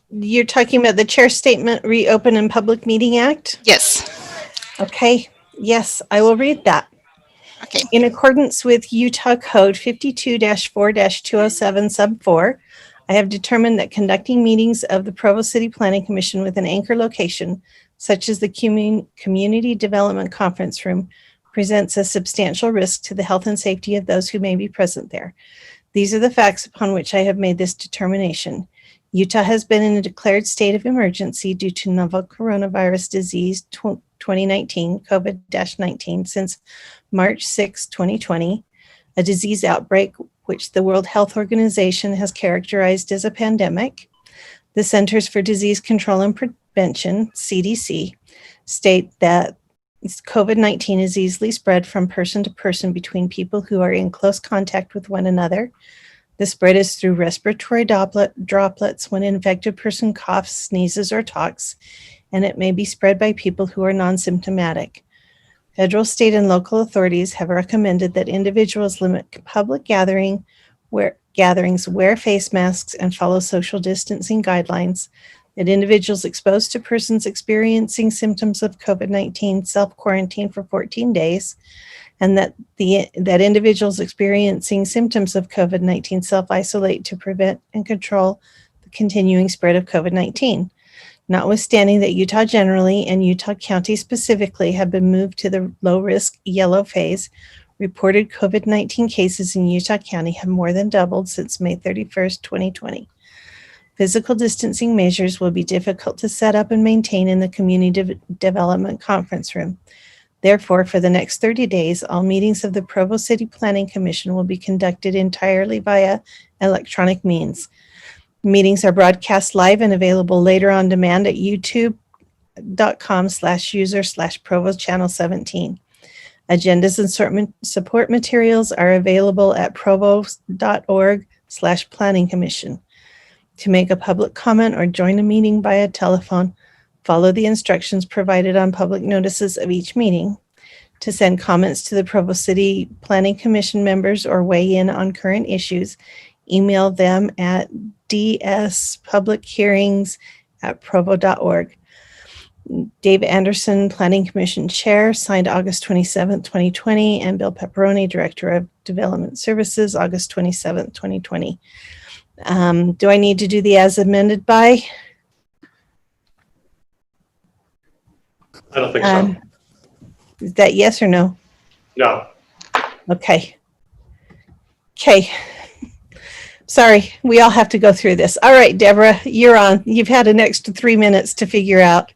You're talking about the Chair Statement, Reopen and Public Meeting Act? Yes. Okay. Yes, I will read that. Okay. In accordance with Utah Code 52-4-207 sub 4, I have determined that conducting meetings of the Provo City Planning Commission with an anchor location, such as the Community Development Conference Room, presents a substantial risk to the health and safety of those who may be present there. These are the facts upon which I have made this determination. Utah has been in a declared state of emergency due to novel coronavirus disease 2019, COVID-19, since March 6, 2020, a disease outbreak which the World Health Organization has characterized as a pandemic. The Centers for Disease Control and Prevention, CDC, state that COVID-19 is easily spread from person to person between people who are in close contact with one another. The spread is through respiratory droplets when an infected person coughs, sneezes, or talks, and it may be spread by people who are non-symptomatic. Federal, state, and local authorities have recommended that individuals limit public gatherings, wear face masks, and follow social distancing guidelines, that individuals exposed to persons experiencing symptoms of COVID-19 self-quarantine for 14 days, and that individuals experiencing symptoms of COVID-19 self-isolate to prevent and control the continuing spread of COVID-19. Notwithstanding that Utah generally and Utah County specifically have been moved to the low-risk yellow phase, reported COVID-19 cases in Utah County have more than doubled since May 31st, 2020. Physical distancing measures will be difficult to set up and maintain in the Community Development Conference Room. Therefore, for the next 30 days, all meetings of the Provo City Planning Commission will be conducted entirely via electronic means. Meetings are broadcast live and available later on demand at youtube.com/user/Provo Channel 17. Agendas and support materials are available at provo.org/planning commission. To make a public comment or join a meeting via telephone, follow the instructions provided on public notices of each meeting. To send comments to the Provo City Planning Commission members or weigh in on current issues, email them at dspublichearings@provo.org. Dave Anderson, Planning Commission Chair, signed August 27, 2020, and Bill Pepperoni, Director of Development Services, August 27, 2020. Do I need to do the as amended by? I don't think so. Is that yes or no? No. Okay. Okay. Sorry, we all have to go through this. All right, Deborah, you're on. You've had an extra 3 minutes to figure out.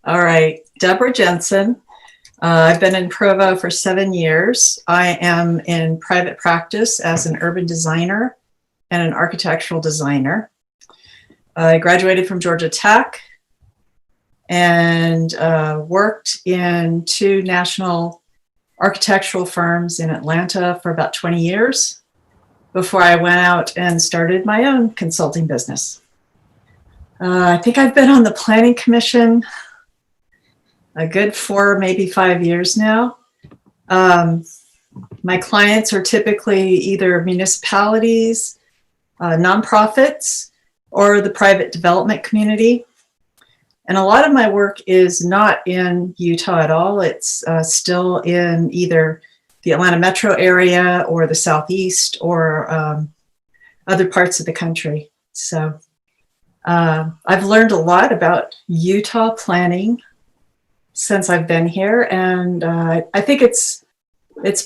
All right, Deborah Jensen. I've been in Provo for 7 years. I am in private practice as an urban designer and an architectural designer. I graduated from Georgia Tech and worked in 2 national architectural firms in Atlanta for about 20 years before I went out and started my own consulting business. I think I've been on the Planning Commission a good 4, maybe 5 years now. My clients are typically either municipalities, nonprofits, or the private development community. And a lot of my work is not in Utah at all. It's still in either the Atlanta metro area or the Southeast or other parts of the country. So I've learned a lot about Utah planning since I've been here. And I think it's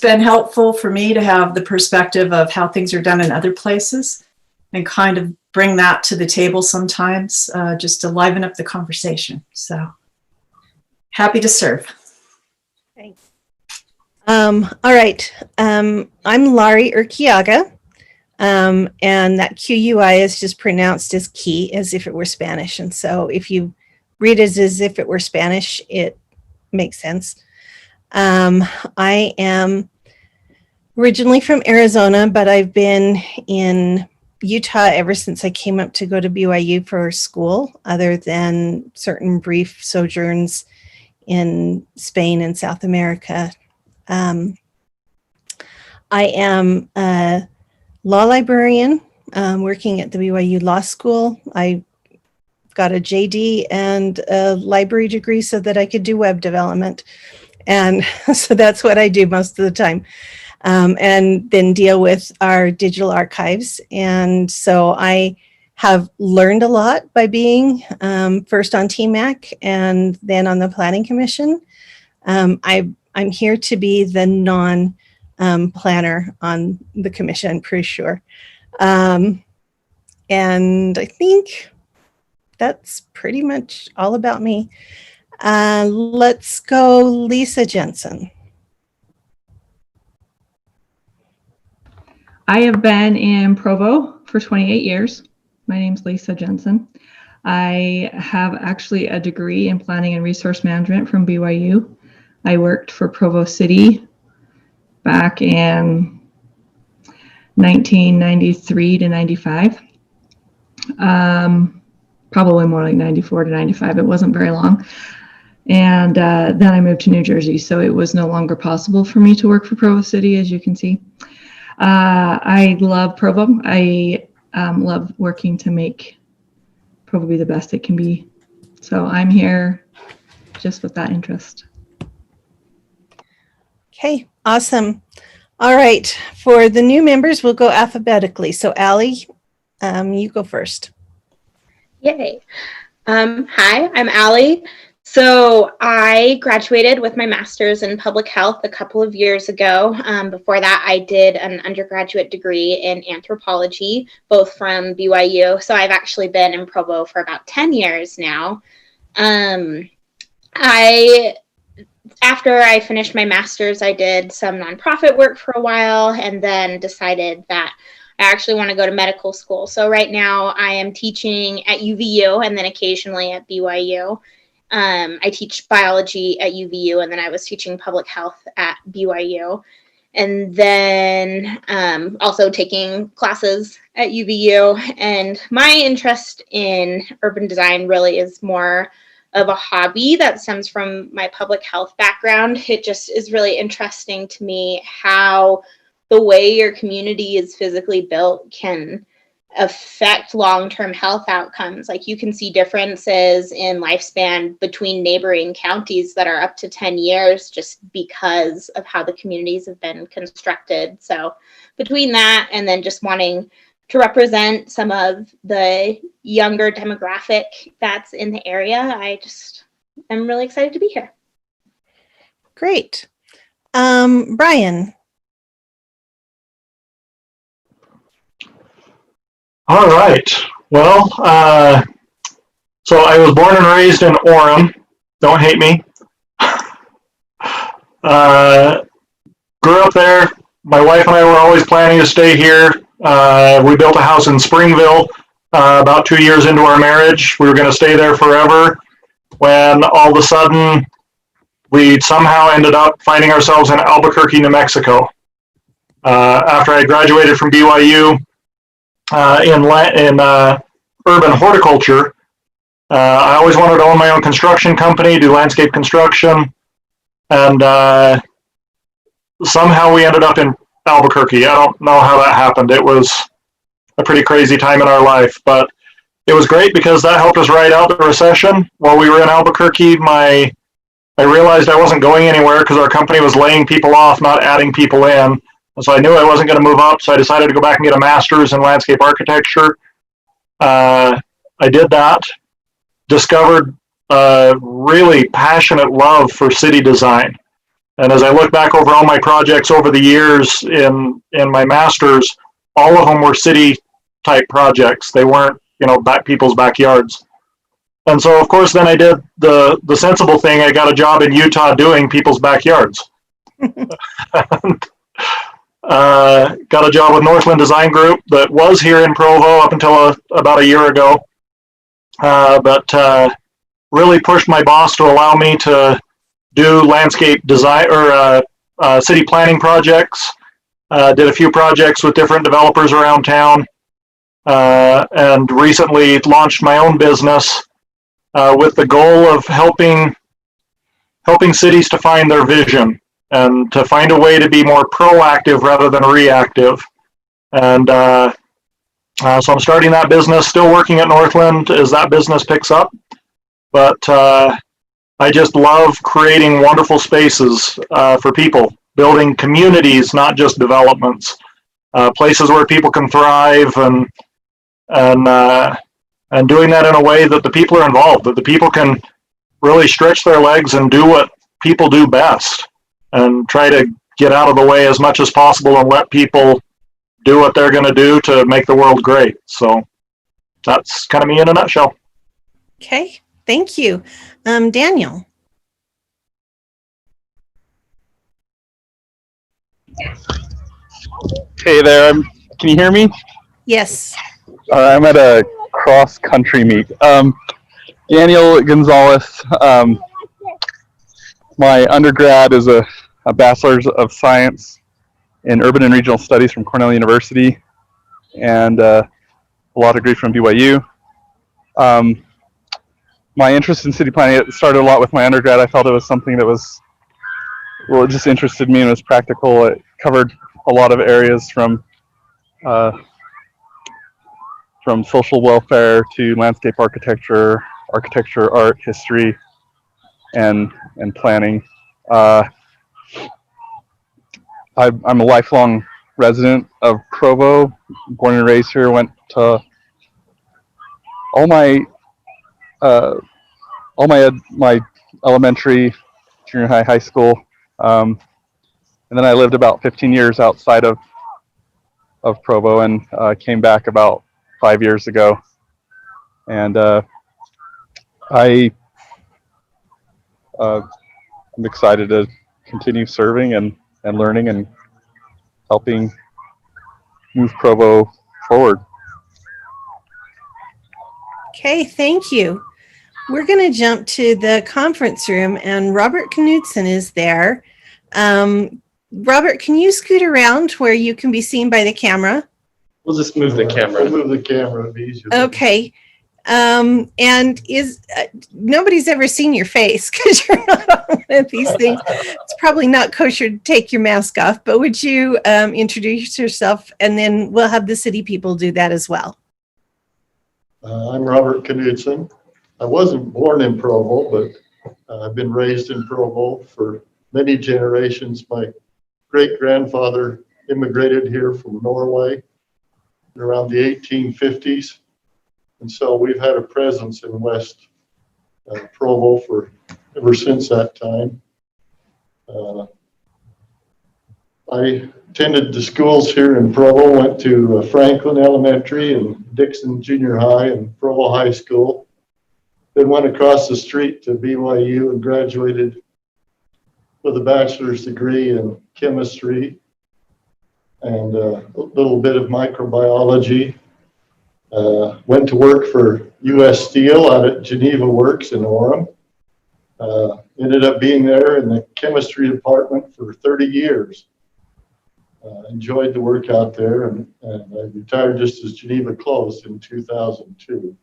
been helpful for me to have the perspective of how things are done in other places and kind of bring that to the table sometimes just to liven up the conversation. So happy to serve. Thanks. All right. I'm Laurie Urquiaga, and that QUI is just pronounced as key, as if it were Spanish. And so if you read it as if it were Spanish, it makes sense. I am originally from Arizona, but I've been in Utah ever since I came up to go to BYU for school, other than certain brief sojourns in Spain and South America. I am a law librarian. working at the BYU Law School. I got a JD and a library degree so that I could do web development. And so that's what I do most of the time. And then deal with our digital archives. And so I have learned a lot by being first on TMAC and then on the Planning Commission. I'm here to be the non-planner on the commission, I'm pretty sure. And I think that's pretty much all about me. Let's go Lisa Jensen. I have been in Provo for 28 years. My name's Lisa Jensen. I have actually a degree in planning and resource management from BYU. I worked for Provo City back in 1993 to 95. Probably more like 94 to 95. It wasn't very long. And then I moved to New Jersey, so it was no longer possible for me to work for Provo City, as you can see. I love Provo. I love working to make Provo be the best it can be. So I'm here just with that interest. Okay, awesome. All right, for the new members, we'll go alphabetically. So Allie, you go first. Yay. Hi, I'm Allie. So I graduated with my master's in public health a couple of years ago. Before that, I did an undergraduate degree in anthropology, both from BYU. So I've actually been in Provo for about 10 years now. After I finished my master's, I did some nonprofit work for a while and then decided that I actually want to go to medical school. So right now I am teaching at UVU and then occasionally at BYU. I teach biology at UVU, and then I was teaching public health at BYU, and then also taking classes at UVU. And my interest in urban design really is more of a hobby that stems from my public health background. It just is really interesting to me how the way your community is physically built can affect long-term health outcomes. Like you can see differences in lifespan between neighboring counties that are up to 10 years just because of how the communities have been constructed. So between that and then just wanting to represent some of the younger demographic that's in the area, I'm really excited to be here. Great. Brian. All right. Well, so I was born and raised in Orem. Don't hate me. Grew up there. My wife and I were always planning to stay here. We built a house in Springville about 2 years into our marriage. We were going to stay there forever when all of a sudden we somehow ended up finding ourselves in Albuquerque, New Mexico. After I graduated from BYU, in urban horticulture. I always wanted to own my own construction company, do landscape construction, and somehow we ended up in Albuquerque. I don't know how that happened. It was a pretty crazy time in our life, but it was great because that helped us ride out the recession. While we were in Albuquerque, I realized I wasn't going anywhere because our company was laying people off, not adding people in. So I knew I wasn't going to move up, so I decided to go back and get a master's in landscape architecture. I did that, discovered a really passionate love for city design. And as I look back over all my projects over the years in my master's, all of them were city-type projects. They weren't, people's backyards. And so, of course, then I did the sensible thing. I got a job in Utah doing people's backyards. Got a job with Northland Design Group that was here in Provo up until about a year ago, but really pushed my boss to allow me to do landscape design or city planning projects. Did a few projects with different developers around town, and recently launched my own business with the goal of helping cities to find their vision and to find a way to be more proactive rather than reactive. And So I'm starting that business, still working at Northland as that business picks up. But I just love creating wonderful spaces for people, building communities, not just developments, places where people can thrive, and doing that in a way that the people are involved, that the people can really stretch their legs and do what people do best, and try to get out of the way as much as possible and let people do what they're going to do to make the world great. So that's kind of me in a nutshell. Okay, thank you. Daniel. Hey there, can you hear me? Yes. I'm at a cross-country meet. Daniel Gonzalez. My undergrad is a Bachelor's of Science in Urban and Regional Studies from Cornell University, and a law degree from BYU. My interest in city planning, it started a lot with my undergrad. I felt it was something that was, well, it just interested me and was practical. It covered a lot of areas from social welfare to landscape architecture, art, history, and planning. I'm a lifelong resident of Provo, born and raised here. Went to all my elementary, junior high, high school, and then I lived about 15 years outside of Provo, and came back about 5 years ago. And I'm excited to continue serving and learning and helping move Provo forward. Okay, thank you. We're going to jump to the conference room, and Robert Knudsen is there. Robert, can you scoot around where you can be seen by the camera? We'll just move the camera. We'll move the camera. It'll be easier. Okay. And is nobody's ever seen your face because you're not on one of these things. It's probably not kosher to take your mask off, but would you introduce yourself, and then we'll have the city people do that as well. I'm Robert Knudsen. I wasn't born in Provo, but I've been raised in Provo for many generations. My great-grandfather immigrated here from Norway around the 1850s. And so we've had a presence in West Provo for ever since that time. I attended the schools here in Provo, went to Franklin Elementary and Dixon Junior High and Provo High School. Then went across the street to BYU and graduated with a bachelor's degree in chemistry and a little bit of microbiology. Went to work for U.S. Steel out at Geneva Works in Orem. Ended up being there in the chemistry department for 30 years. Enjoyed the work out there, and I retired just as Geneva closed in 2002.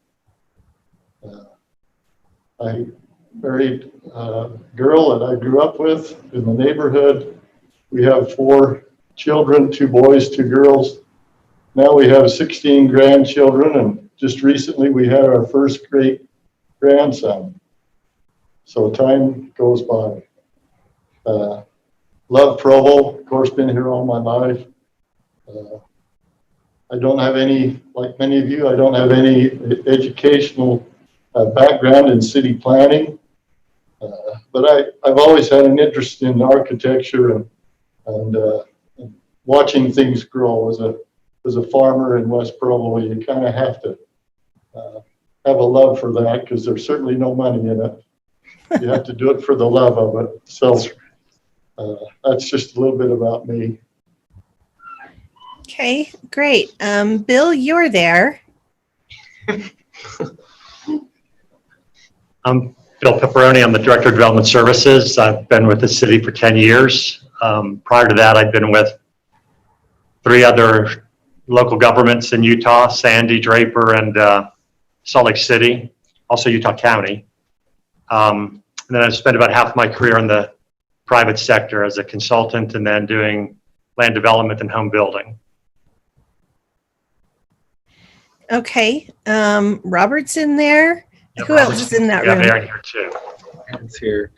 I married a girl that I grew up with in the neighborhood. We have 4 children, 2 boys, 2 girls. Now we have 16 grandchildren, and just recently we had our first great grandson. So time goes by. Love Provo, of course, been here all my life. I don't have any, like many of you, I don't have any educational background in city planning, but I've always had an interest in architecture and watching things grow. As a farmer in West Provo, you kind of have to have a love for that, because there's certainly no money in it. You have to do it for the love of it. So that's just a little bit about me. Okay, great. Bill, you're there. I'm Bill Pepperoni. I'm the Director of Development Services. I've been with the city for 10 years. Prior to that, I've been with 3 other local governments in Utah: Sandy, Draper, and Salt Lake City, also Utah County. And then I've spent about half my career in the private sector as a consultant, and then doing land development and home building. Okay. Robert's in there. Yeah, Who else is in that we have room? Aaron here too. It's here.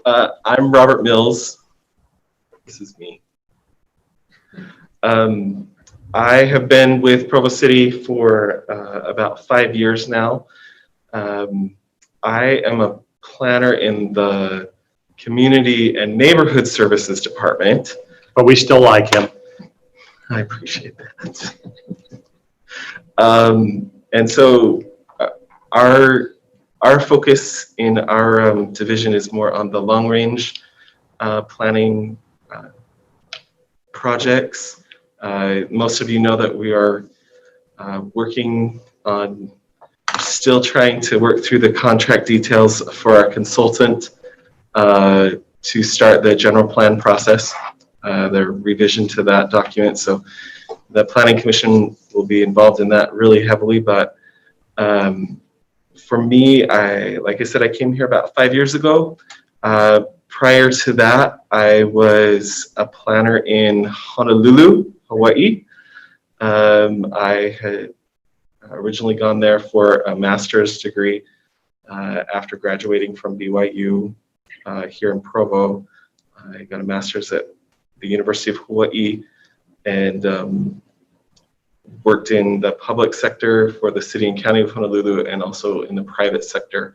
I'm Robert Mills. This is me. I have been with Provo City for about 5 years now. I am a planner in the Community and Neighborhood Services Department. But we still like him. I appreciate that. And so our focus in our division is more on the long range planning projects. Most of you know that we are working on still trying to work through the contract details for our consultant to start the general plan process, the revision to that document. So the Planning Commission will be involved in that really heavily. But for me, like I said, I came here about 5 years ago. Prior to that, I was a planner in Honolulu, Hawaii. I had originally gone there for a master's degree after graduating from BYU here in Provo. I got a master's at the University of Hawaii and worked in the public sector for the city and county of Honolulu and also in the private sector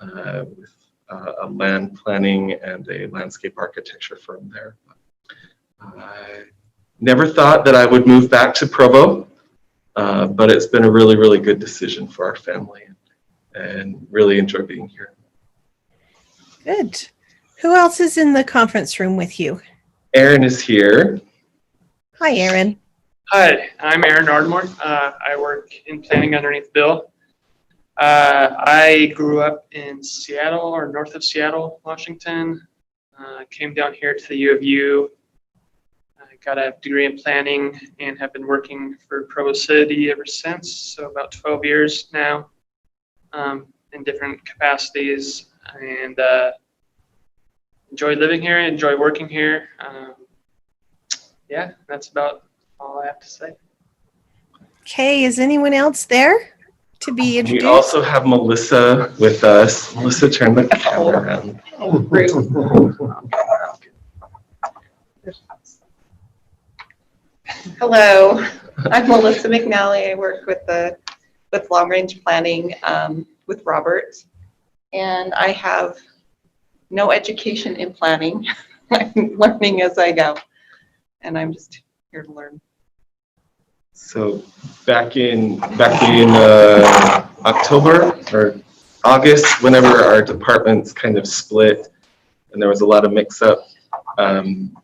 with a land planning and a landscape architecture firm there. I never thought that I would move back to Provo, but it's been a really, really good decision for our family and really enjoy being here. Good. Who else is in the conference room with you? Aaron is here. Hi, Aaron. Hi, I'm Aaron Ardmore. I work in planning underneath Bill. I grew up in Seattle or north of Seattle, Washington. Came down here to the U of U. I got a degree in planning and have been working for Provo City ever since, so about 12 years now in different capacities, and enjoy living here, enjoy working here. Yeah, that's about all I have to say. Okay, is anyone else there to be We introduced? also have Melissa with us. Melissa, turn the camera around. Hello, I'm Melissa McNally. I work with long range planning with Robert, and I have no education in planning. I'm learning as I go, and I'm just here to learn. So back in October or August, whenever our departments kind of split and there was a lot of mix up,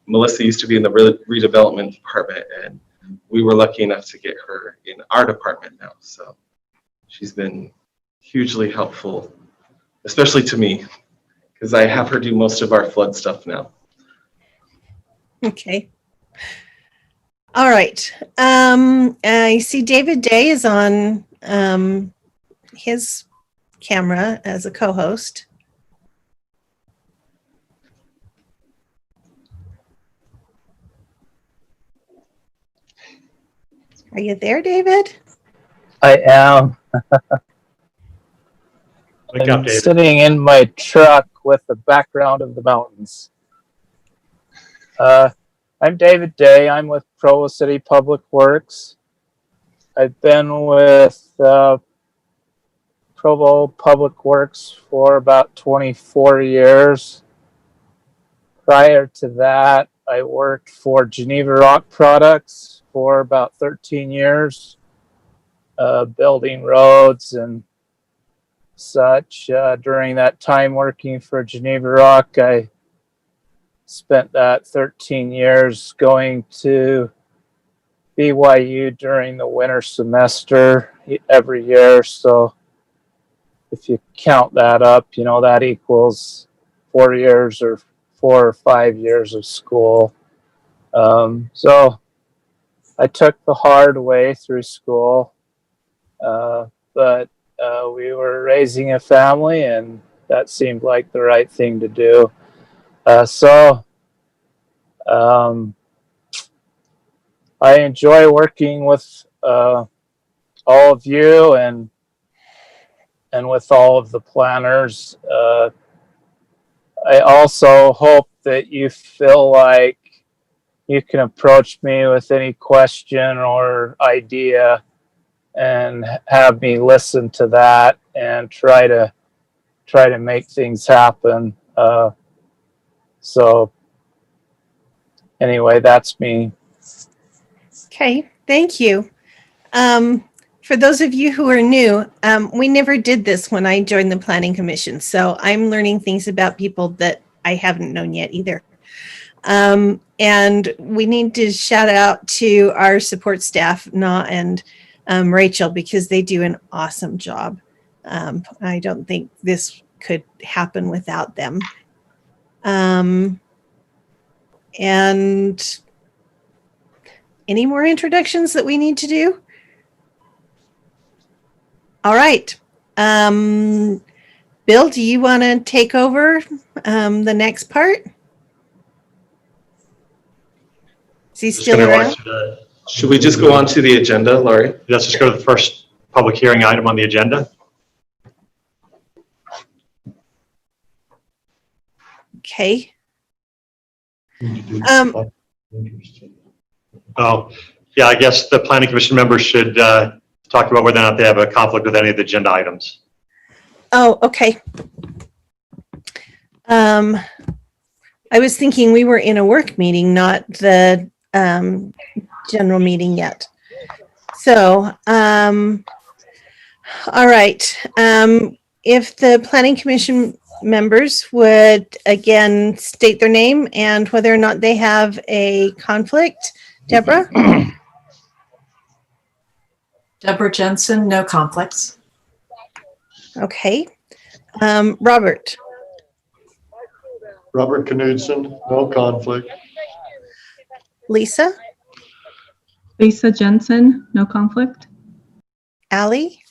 Melissa used to be in the redevelopment department, and we were lucky enough to get her in our department now. So she's been hugely helpful, especially to me, because I have her do most of our flood stuff now. Okay. All right. I see David Day is on his camera as a co-host. Are you there, David? I am. Wake up, I'm David. sitting in my truck with the background of the mountains. I'm David Day. I'm with Provo City Public Works. I've been with Provo Public Works for about 24 years. Prior to that, I worked for Geneva Rock Products for about 13 years, building roads and such. During that time working for Geneva Rock, I spent that 13 years going to BYU during the winter semester every year. So if you count that up, you know, that equals 4 years or 4 or 5 years of school. So I took the hard way through school, but we were raising a family and that seemed like the right thing to do. I enjoy working with all of you and with all of the planners. I also hope that you feel like you can approach me with any question or idea and have me listen to that and try to make things happen. So anyway, that's me. Okay, thank you. For those of you who are new, we never did this when I joined the Planning Commission, so I'm learning things about people that I haven't known yet either. And we need to shout out to our support staff, Na and Rachel, because they do an awesome job. I don't think this could happen without them. And any more introductions that we need to do? All right. Bill, do you want to take over the next part? Is he still around? Should we just go on to the agenda, Laurie? Let's just go to the first public hearing item on the agenda. Okay. Oh, yeah, I guess the planning commission members should talk about whether or not they have a conflict with any of the agenda items. Oh, okay. I was thinking we were in a work meeting, not the general meeting yet. So, all right. If the planning commission members would again state their name and whether or not they have a conflict. Deborah? Deborah Jensen, no conflicts. Okay. Robert? Robert Knudsen, no conflict. Lisa? Lisa Jensen, no conflict. Allie?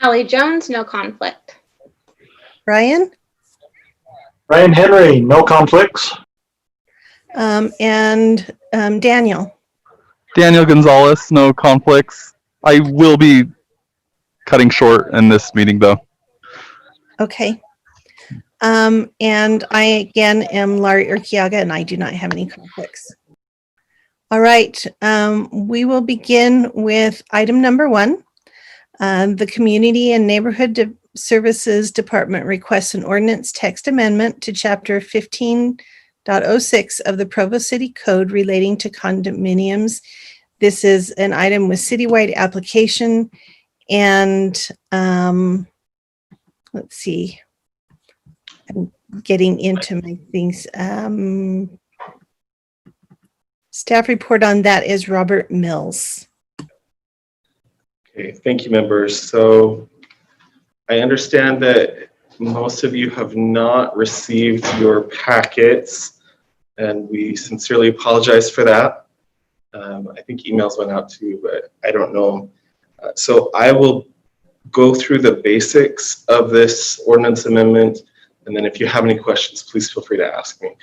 Allie Jones, no conflict. Ryan? Ryan Henry, no conflicts. And Daniel? Daniel Gonzalez, no conflicts. I will be cutting short in this meeting though. Okay. And I again am Laurie Urquiaga and I do not have any conflicts. All right. We will begin with item number 1. The Community and Neighborhood Services Department requests an ordinance text amendment to Chapter 15.06 of the Provo City Code relating to condominiums. This is an item with citywide application and let's see. I'm getting into my things. Staff report on that is Robert Mills. Okay, thank you, members. So I understand that most of you have not received your packets, and we sincerely apologize for that. I think emails went out too, but I don't know. So I will go through the basics of this ordinance amendment, and then if you have any questions, please feel free to ask me.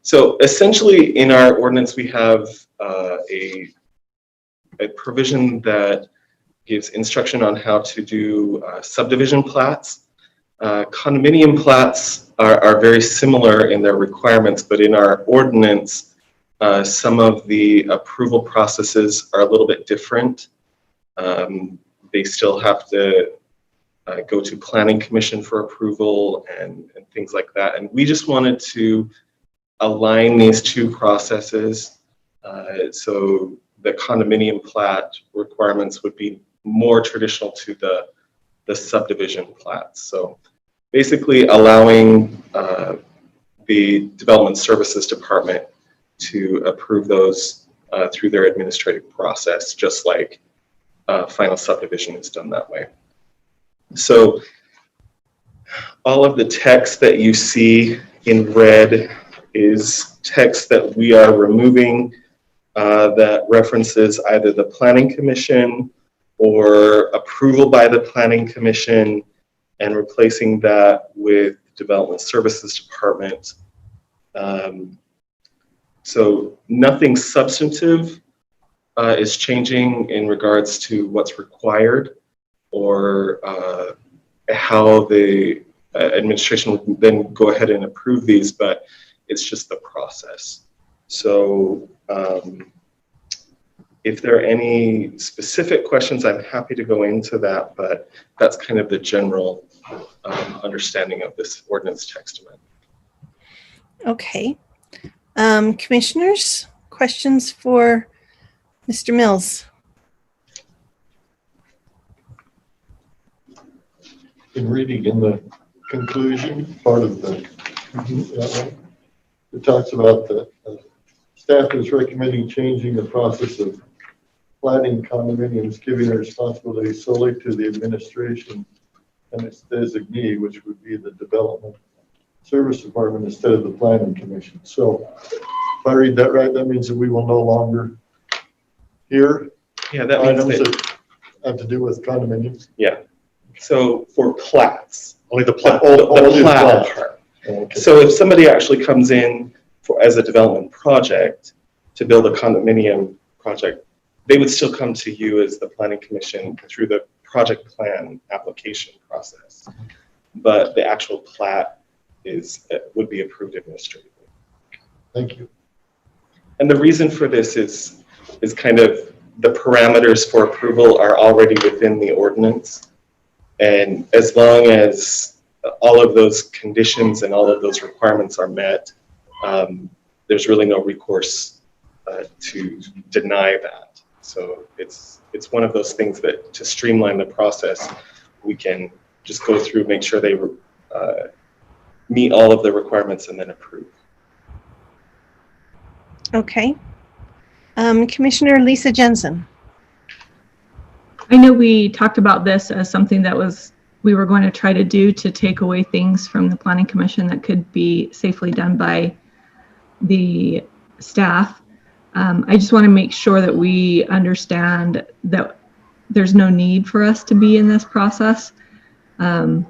So essentially in our ordinance, we have a provision that gives instruction on how to do subdivision plats. Condominium plats are very similar in their requirements, but in our ordinance, some of the approval processes are a little bit different. They still have to go to Planning Commission for approval and things like that. And we just wanted to align these two processes. So the condominium plat requirements would be more traditional to the subdivision plats. So basically allowing the Development Services Department to approve those through their administrative process, just like final subdivision is done that way. So all of the text that you see in red is text that we are removing that references either the Planning Commission or approval by the Planning Commission, and replacing that with Development Services Department. So nothing substantive is changing in regards to what's required or how the administration will then go ahead and approve these, but it's just the process. So if there are any specific questions, I'm happy to go into that, but that's kind of the general understanding of this ordinance text amendment. Okay. Commissioners, questions for Mr. Mills? In reading in the conclusion part of the, it talks about the staff is recommending changing the process of planning condominiums, giving the responsibility solely to the administration and its designee, which would be the Development Services Department instead of the Planning Commission. So if I read that right, that means that we will no longer hear items that have to do with condominiums. Yeah. So for plats, Only the plat. the plat part. Okay. So if somebody actually comes in as a development project to build a condominium project, they would still come to you as the Planning Commission through the project plan application process. But the actual plat would be approved administratively. Thank you. And the reason for this is kind of the parameters for approval are already within the ordinance. And as long as all of those conditions and all of those requirements are met, there's really no recourse to deny that. So it's one of those things that to streamline the process, we can just go through, make sure they meet all of the requirements and then approve. Okay. Commissioner Lisa Jensen. I know we talked about this as something that we were going to try to do to take away things from the Planning Commission that could be safely done by the staff. I just want to make sure that we understand that there's no need for us to be in this process. That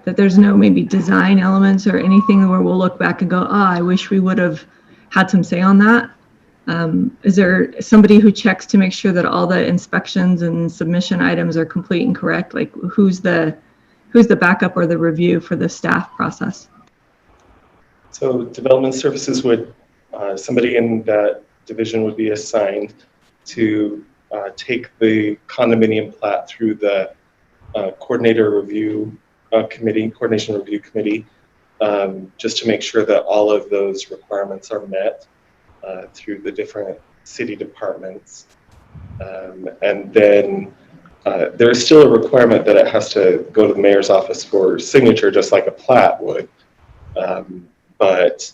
there's no maybe design elements or anything where we'll look back and go, I wish we would have had some say on that. Is there somebody who checks to make sure that all the inspections and submission items are complete and correct? Like who's the backup or the review for the staff process? So Development Services would, somebody in that division would be assigned to take the condominium plat through the coordination review committee, just to make sure that all of those requirements are met through the different city departments. And then there is still a requirement that it has to go to the mayor's office for signature, just like a plat would. But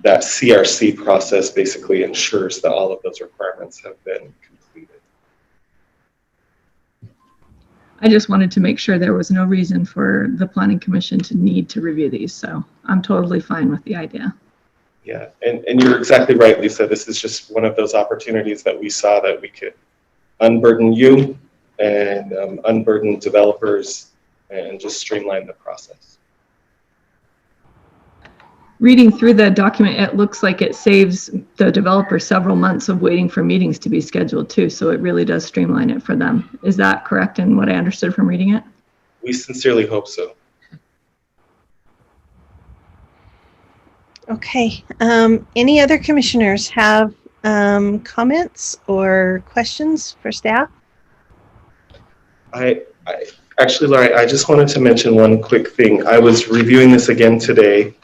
that CRC process basically ensures that all of those requirements have been completed. I just wanted to make sure there was no reason for the Planning Commission to need to review these. So I'm totally fine with the idea. Yeah, and you're exactly right, Lisa. This is just one of those opportunities that we saw that we could unburden you and unburden developers and just streamline the process. Reading through the document, it looks like it saves the developer several months of waiting for meetings to be scheduled too. So it really does streamline it for them. Is that correct in what I understood from reading it? We sincerely hope so. Okay. Any other commissioners have comments or questions for staff? I actually, Laurie, I just wanted to mention one quick thing. I was reviewing this again today,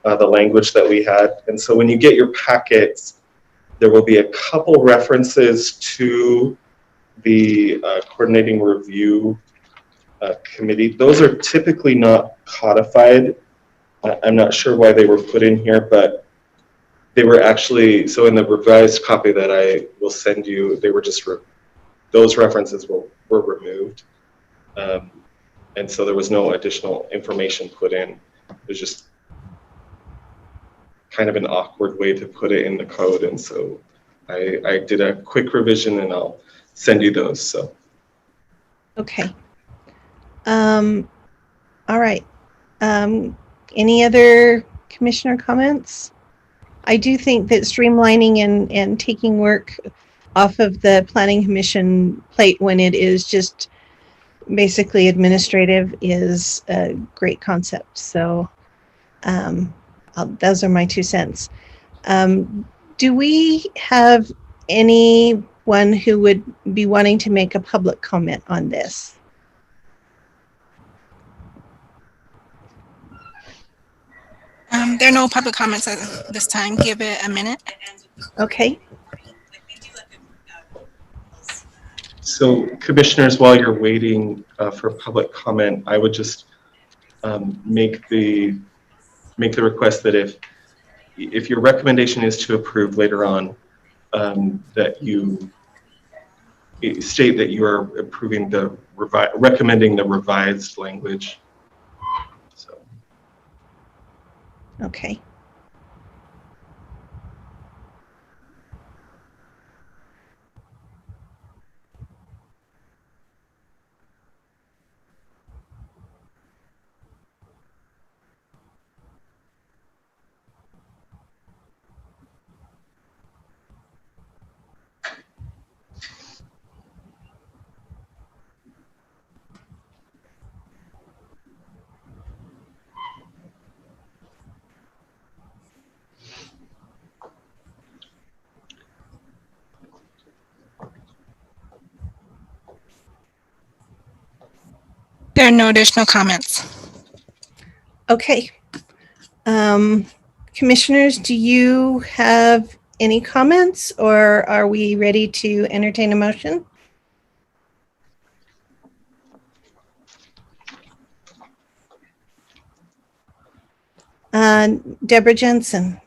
the language that we had. And so when you get your packets, there will be a couple references to the coordinating review committee. Those are typically not codified. I'm not sure why they were put in here, but they were actually, so in the revised copy that I will send you, they were just, those references were removed. And so there was no additional information put in. It was just kind of an awkward way to put it in the code. And so I did a quick revision and I'll send you those, so. Okay. All right. Any other commissioner comments? I do think that streamlining and taking work off of the Planning Commission plate when it is just basically administrative is a great concept. So those are my 2 cents. Do we have anyone who would be wanting to make a public comment on this? There are no public comments at this time. Give it a minute. Okay. So commissioners, while you're waiting for public comment, I would just make the request that if your recommendation is to approve later on, that you state that you are approving recommending the revised language. So. Okay. There are no additional comments. Okay. Commissioners, do you have any comments, or are we ready to entertain a motion? Deborah Jensen.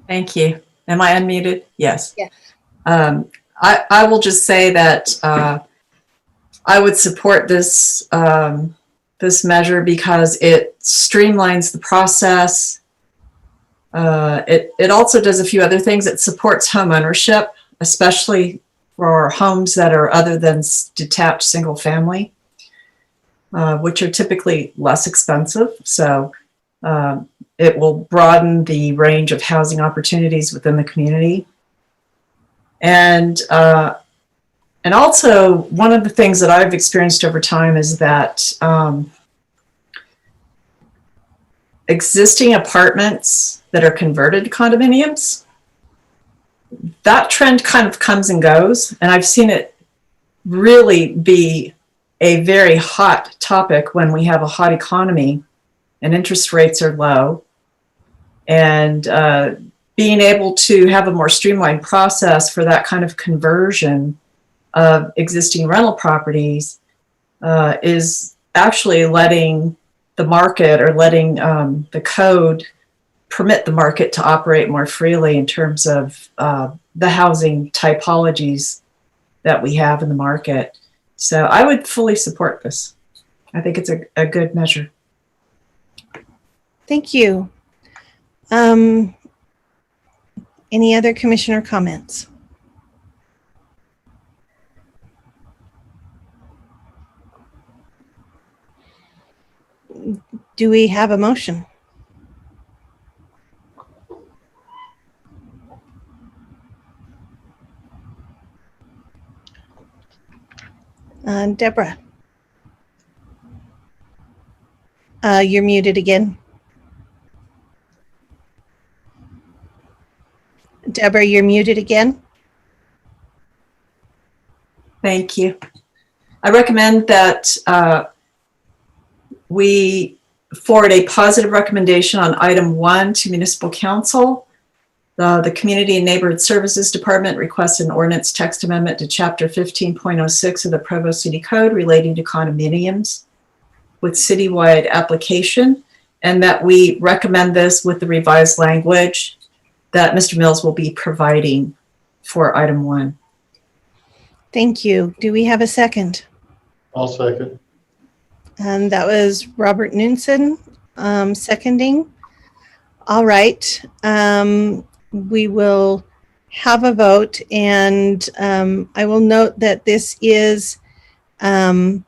Thank you. Am I unmuted? Yes. Yes. I will just say that I would support this this measure because it streamlines the process. It also does a few other things. It supports home ownership, especially for homes that are other than detached single family, which are typically less expensive. So it will broaden the range of housing opportunities within the community. And also, one of the things that I've experienced over time is that existing apartments that are converted to condominiums, that trend kind of comes and goes. And I've seen it really be a very hot topic when we have a hot economy and interest rates are low. And being able to have a more streamlined process for that kind of conversion of existing rental properties is actually letting the market, or letting the code permit the market to operate more freely in terms of the housing typologies that we have in the market. So I would fully support this. I think it's a good measure. Thank you. Any other commissioner comments? Do we have a motion? Deborah. You're muted again. Deborah, you're muted again. Thank you. I recommend that we forward a positive recommendation on item 1 to Municipal Council. The Community and Neighborhood Services Department requests an ordinance text amendment to Chapter 15.06 of the Provo City Code relating to condominiums with citywide application, and that we recommend this with the revised language that Mr. Mills will be providing for item 1. Thank you. Do we have a second? I'll second. And that was Robert Nunson seconding. All right. We will have a vote, and I will note that this is a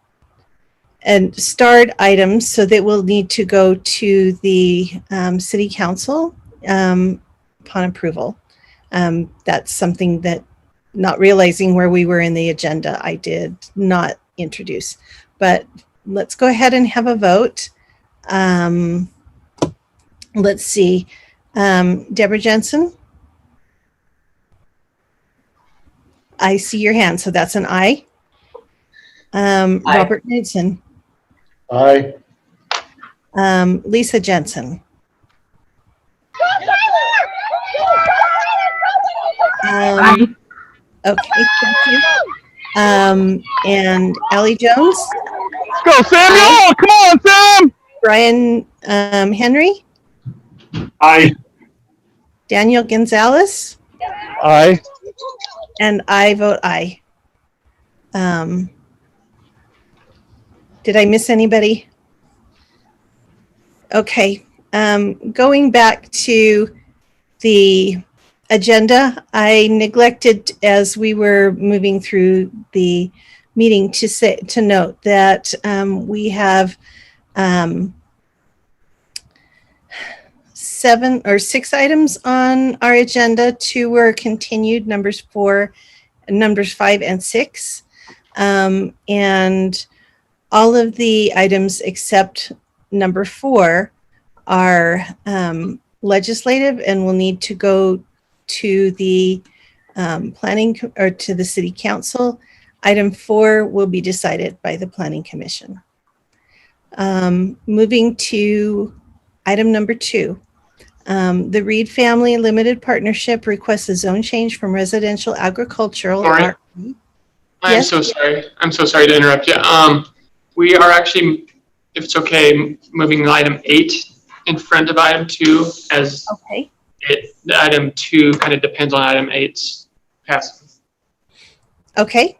starred item, so that we'll need to go to the City Council upon approval. That's something that, not realizing where we were in the agenda, I did not introduce. But let's go ahead and have a vote. Let's see. Deborah Jensen? I see your hand, so that's an aye. Aye. Robert Knudsen? Aye. Lisa Jensen? Aye. Okay, thank you. And Allie Jones? Go, Samuel! Come on, Sam! Brian Henry? Aye. Daniel Gonzalez? Aye. And I vote aye. Did I miss anybody? Okay. Going back to the agenda, I neglected as we were moving through the meeting to note that we have 7 or 6 items on our agenda. 2 were continued, numbers 5 and 6. And all of the items except number 4 are legislative and will need to go to the planning or to the city council. Item 4 will be decided by the planning commission. Moving to item number 2. The Reed Family Limited Partnership requests a zone change from residential agricultural. Sorry. I'm Yes? so sorry. I'm so sorry to interrupt you. We are actually, if it's okay, moving item 8 in front of item 2 as Okay. the item 2 kind of depends on item 8's passing. Okay.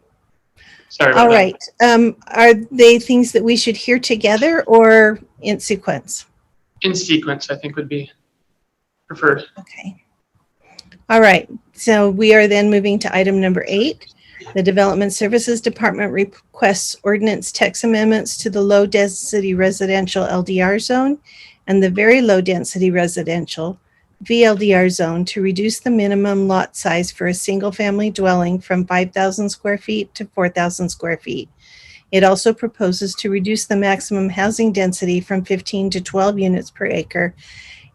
Sorry about All that. right. Are they things that we should hear together or in sequence? In sequence, I think would be preferred. Okay. All right. So we are then moving to item number 8. The Development Services Department requests ordinance text amendments to the low density residential LDR zone and the very low density residential VLDR zone to reduce the minimum lot size for a single family dwelling from 5,000 square feet to 4,000 square feet. It also proposes to reduce the maximum housing density from 15 to 12 units per acre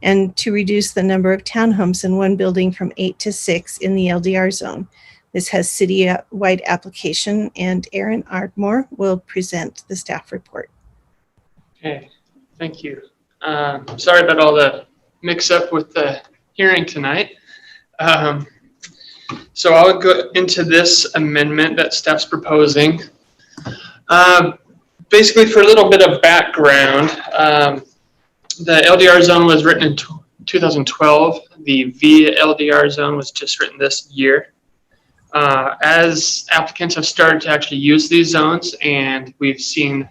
and to reduce the number of townhomes in one building from 8 to 6 in the LDR zone. This has city-wide application, and Aaron Ardmore will present the staff report. Okay, thank you. Sorry about all the mix-up with the hearing tonight. So I'll go into this amendment that staff's proposing. Basically, for a little bit of background, the LDR zone was written in 2012. The VLDR zone was just written this year. As applicants have started to actually use these zones and we've seen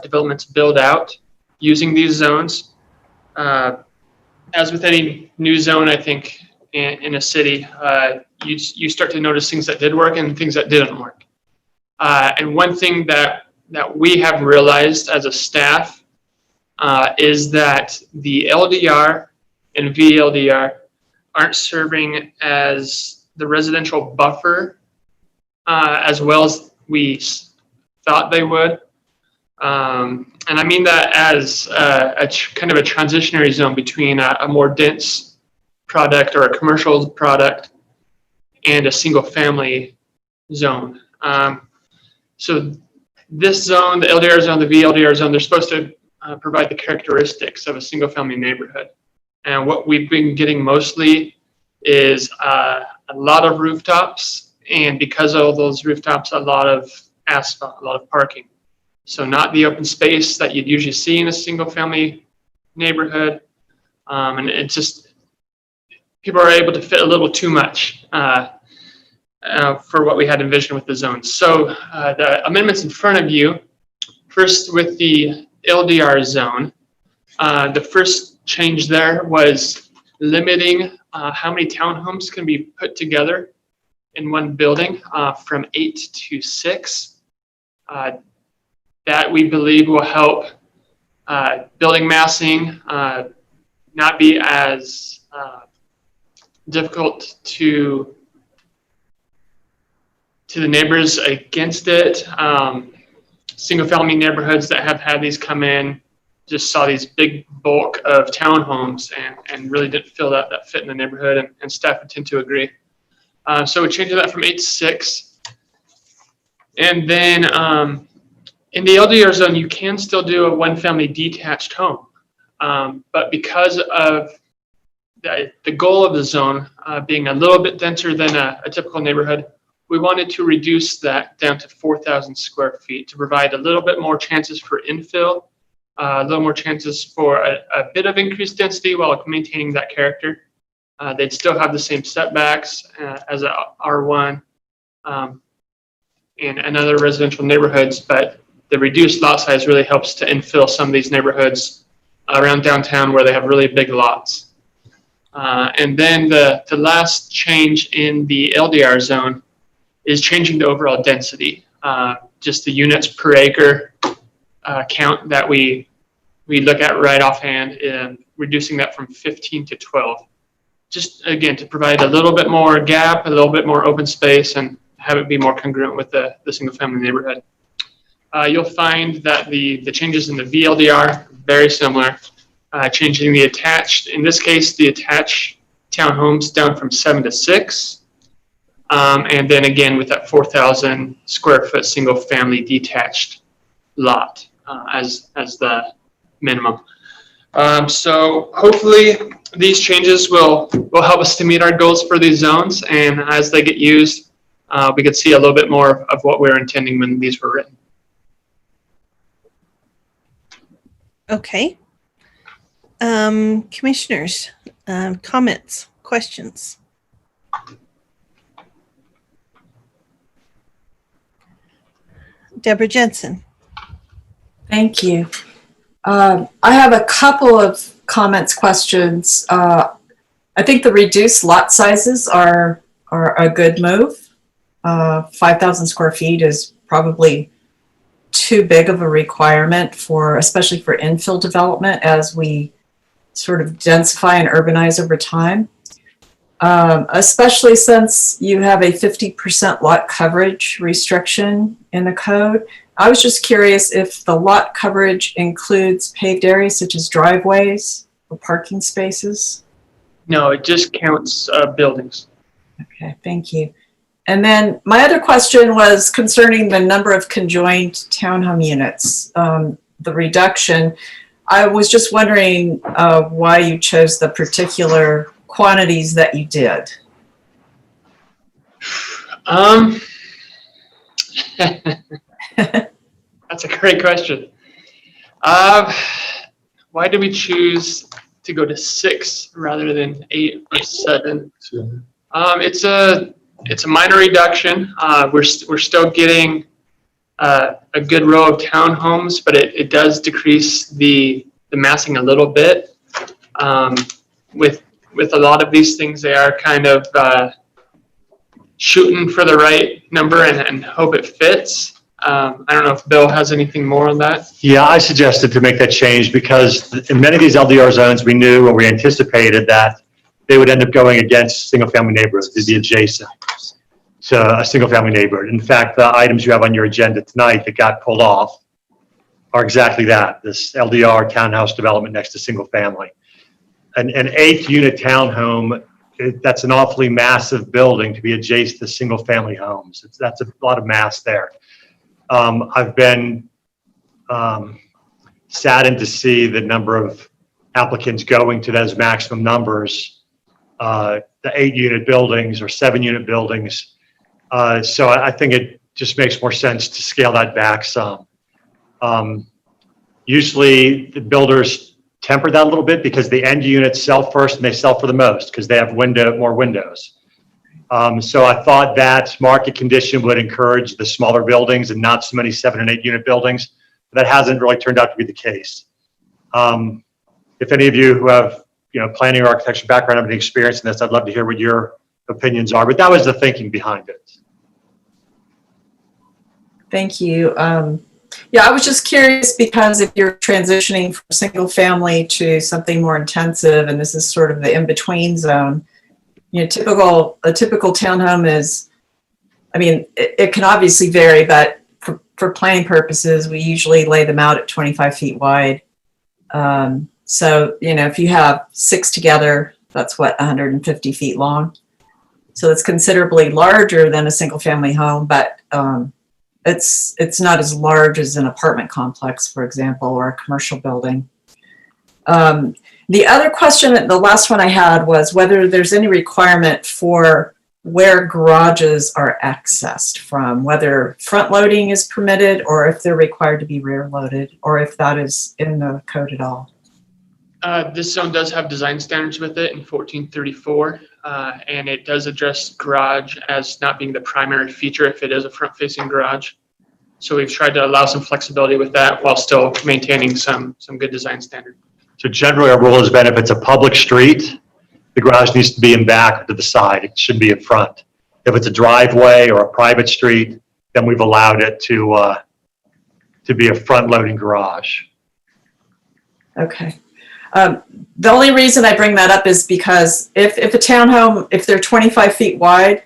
developments build out using these zones, as with any new zone, I think in a city, you start to notice things that did work and things that didn't work. And one thing that we have realized as a staff is that the LDR and VLDR aren't serving as the residential buffer as well as we thought they would. And I mean that as kind of a transitionary zone between a more dense product or a commercial product and a single family zone. So this zone, the LDR zone, the VLDR zone, they're supposed to provide the characteristics of a single family neighborhood. And what we've been getting mostly is a lot of rooftops, and because of those rooftops, a lot of asphalt, a lot of parking. So not the open space that you'd usually see in a single family neighborhood. And it's just, people are able to fit a little too much for what we had envisioned with the zones. So the amendments in front of you, first with the LDR zone, the first change there was limiting how many townhomes can be put together in one building from 8 to 6. That we believe will help building massing not be as difficult to the neighbors against it. Single family neighborhoods that have had these come in just saw these big bulk of townhomes and really didn't feel that fit in the neighborhood, and staff would tend to agree. So we changed that from 8 to 6. And then in the LDR zone, you can still do a one family detached home. But because of the goal of the zone being a little bit denser than a typical neighborhood, we wanted to reduce that down to 4,000 square feet to provide a little bit more chances for infill, a little more chances for a bit of increased density while maintaining that character. They'd still have the same setbacks as a R1 and other residential neighborhoods, but the reduced lot size really helps to infill some of these neighborhoods around downtown where they have really big lots. And then the last change in the LDR zone is changing the overall density, just the units per acre count that we look at right offhand, and reducing that from 15 to 12. Just again, to provide a little bit more gap, a little bit more open space, and have it be more congruent with the single family neighborhood. You'll find that the changes in the VLDR, very similar, changing the attached, in this case, the attached townhomes down from 7 to 6. And then again, with that 4,000 square foot single family detached lot as the minimum. So hopefully these changes will help us to meet our goals for these zones. And as they get used, we could see a little bit more of what we were intending when these were written. Okay. Commissioners, comments, questions? Deborah Jensen. Thank you. I have a couple of comments, questions. I think the reduced lot sizes are a good move. 5,000 square feet is probably too big of a requirement especially for infill development as we sort of densify and urbanize over time. Especially since you have a 50% lot coverage restriction in the code. I was just curious if the lot coverage includes paved areas such as driveways or parking spaces. No, it just counts buildings. Okay, thank you. And then my other question was concerning the number of conjoined townhome units, the reduction. I was just wondering why you chose the particular quantities that you did. That's a great question. Why did we choose to go to 6 rather than 8 or 7? It's a minor reduction. We're still getting a good row of townhomes, but it does decrease the massing a little bit. With a lot of these things, they are kind of shooting for the right number and hope it fits. I don't know if Bill has anything more on that. Yeah, I suggested to make that change because in many of these LDR zones, we knew or we anticipated that they would end up going against single-family neighborhoods to be adjacent to a single-family neighborhood. In fact, the items you have on your agenda tonight that got pulled off are exactly that, this LDR townhouse development next to single-family. An 8th unit townhome, that's an awfully massive building to be adjacent to single-family homes. That's a lot of mass there. I've been saddened to see the number of applicants going to those maximum numbers, the 8-unit buildings or 7-unit buildings. So I think it just makes more sense to scale that back some. Usually the builders temper that a little bit because the end units sell first and they sell for the most because they have more windows. So I thought that market condition would encourage the smaller buildings and not so many 7 and 8 unit buildings. But that hasn't really turned out to be the case. If any of you who have planning or architecture background have any experience in this, I'd love to hear what your opinions are. But that was the thinking behind it. Thank you. Yeah, I was just curious because if you're transitioning from single family to something more intensive, and this is sort of the in-between zone, you know, a typical townhome is, I mean, it can obviously vary, but for planning purposes, we usually lay them out at 25 feet wide. So, you know, if you have 6 together, that's what, 150 feet long. So it's considerably larger than a single family home, but it's not as large as an apartment complex, for example, or a commercial building. The other question, the last one I had, was whether there's any requirement for where garages are accessed from, whether front loading is permitted or if they're required to be rear loaded, or if that is in the code at all. This zone does have design standards with it in 1434, and it does address garage as not being the primary feature if it is a front-facing garage. So we've tried to allow some flexibility with that while still maintaining some good design standard. So generally, our rule has been if it's a public street, the garage needs to be in back or to the side. It shouldn't be in front. If it's a driveway or a private street, then we've allowed it to be a front-loading garage. Okay. The only reason I bring that up is because if a townhome, if they're 25 feet wide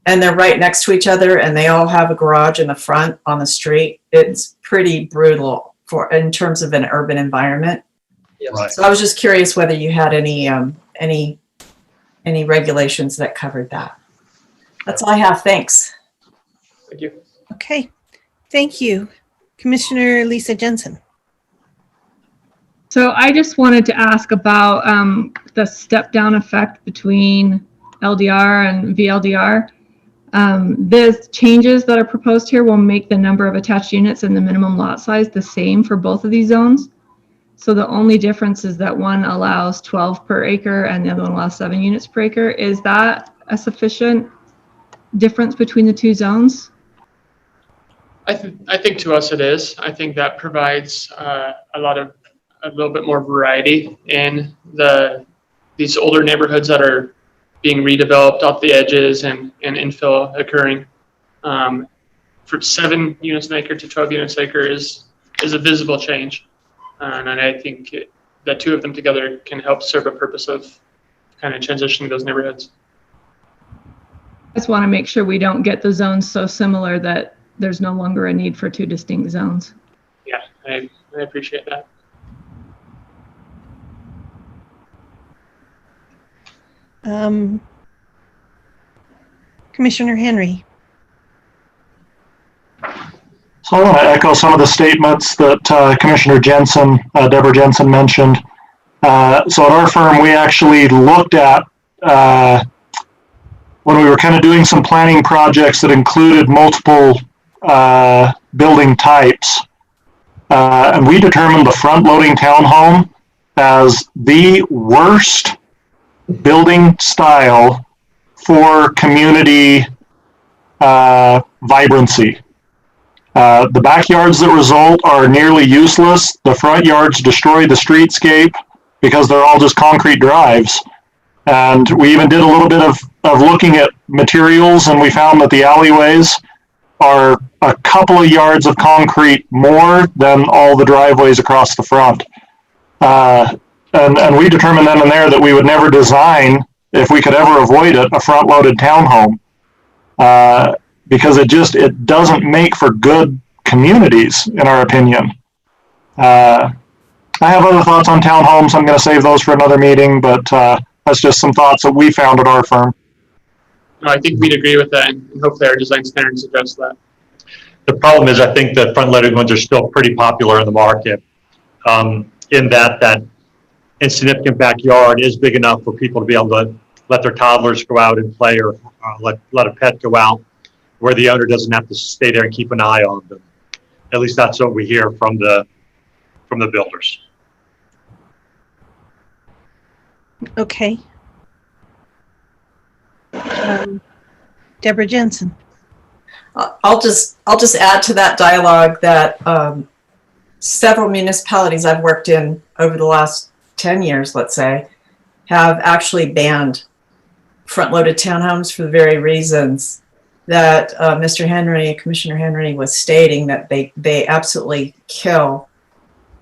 and they're right next to each other and they all have a garage in the front on the street, it's pretty brutal in terms of an urban environment. Yes. Right. So I was just curious whether you had any regulations that covered that. That's all I have. Thanks. Thank you. Okay, thank you. Commissioner Lisa Jensen. So I just wanted to ask about the step down effect between LDR and VLDR. The changes that are proposed here will make the number of attached units and the minimum lot size the same for both of these zones. So the only difference is that one allows 12 per acre and the other one allows 7 units per acre. Is that a sufficient difference between the two zones? I think to us it is. I think that provides a little bit more variety in these older neighborhoods that are being redeveloped off the edges and infill occurring. For 7 units an acre to 12 units an acre is a visible change. And I think the two of them together can help serve a purpose of kind of transitioning those neighborhoods. I just want to make sure we don't get the zones so similar that there's no longer a need for 2 distinct zones. Yeah, I appreciate that. Commissioner Henry. So I want to echo some of the statements that Commissioner Jensen, Deborah Jensen mentioned. So at our firm, we actually looked at, when we were kind of doing some planning projects that included multiple building types, and we determined the front-loading townhome as the worst building style for community vibrancy. The backyards that result are nearly useless. The front yards destroy the streetscape because they're all just concrete drives. And we even did a little bit of looking at materials, and we found that the alleyways are a couple of yards of concrete more than all the driveways across the front. And we determined then and there that we would never design, if we could ever avoid it, a front-loaded townhome. Because it doesn't make for good communities, in our opinion. I have other thoughts on townhomes. I'm going to save those for another meeting, but that's just some thoughts that we found at our firm. No, I think we'd agree with that, and hopefully our design standards address that. The problem is, I think the front-loaded ones are still pretty popular in the market, in that insignificant backyard is big enough for people to be able to let their toddlers go out and play, or let a pet go out, where the owner doesn't have to stay there and keep an eye on them. At least that's what we hear from the builders. Okay. Deborah Jensen. I'll just add to that dialogue that several municipalities I've worked in over the last 10 years, let's say, have actually banned front-loaded townhomes for the very reasons that Commissioner Henry was stating, that they absolutely kill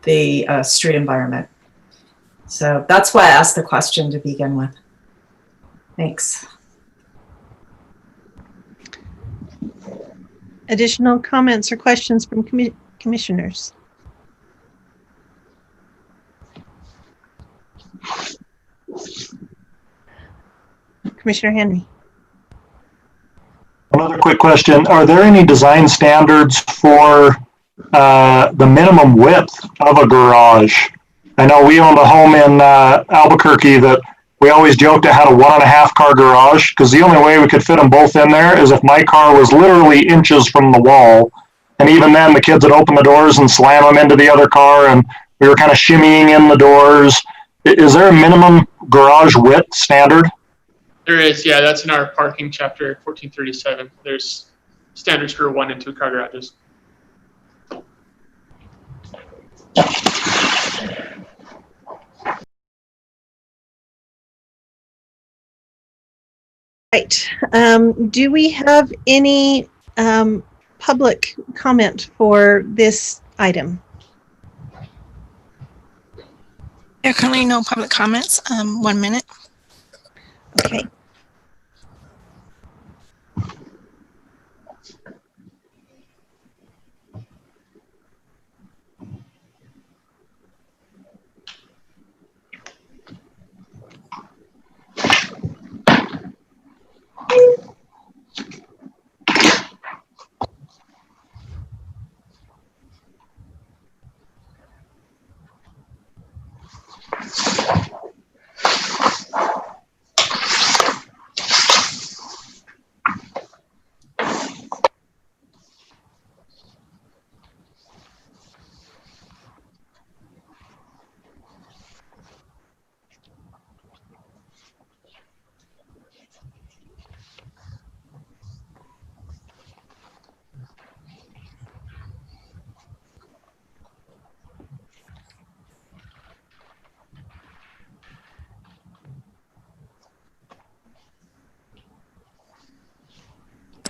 the street environment. So that's why I asked the question to begin with. Thanks. Additional comments or questions from commissioners? Commissioner Henry. Another quick question. Are there any design standards for the minimum width of a garage? I know we owned a home in Albuquerque that we always joked it had a 1.5 car garage, because the only way we could fit them both in there is if my car was literally inches from the wall. And even then, the kids would open the doors and slam them into the other car, and we were kind of shimmying in the doors. Is there a minimum garage width standard? There is, yeah, that's in our parking chapter 1437. There's standards for 1 and 2 car garages. Right. Do we have any public comment for this item? There are currently no public comments. 1 minute. Okay.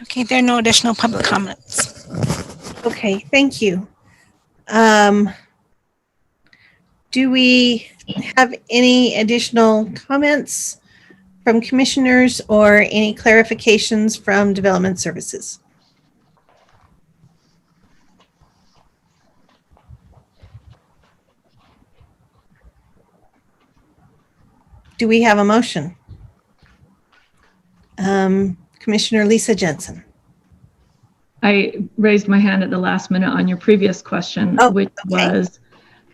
Okay, there are no additional public comments. Okay, thank you. Do we have any additional comments from commissioners or any clarifications from Development Services? Do we have a motion? Commissioner Lisa Jensen. I raised my hand at the last minute on your previous question, which was,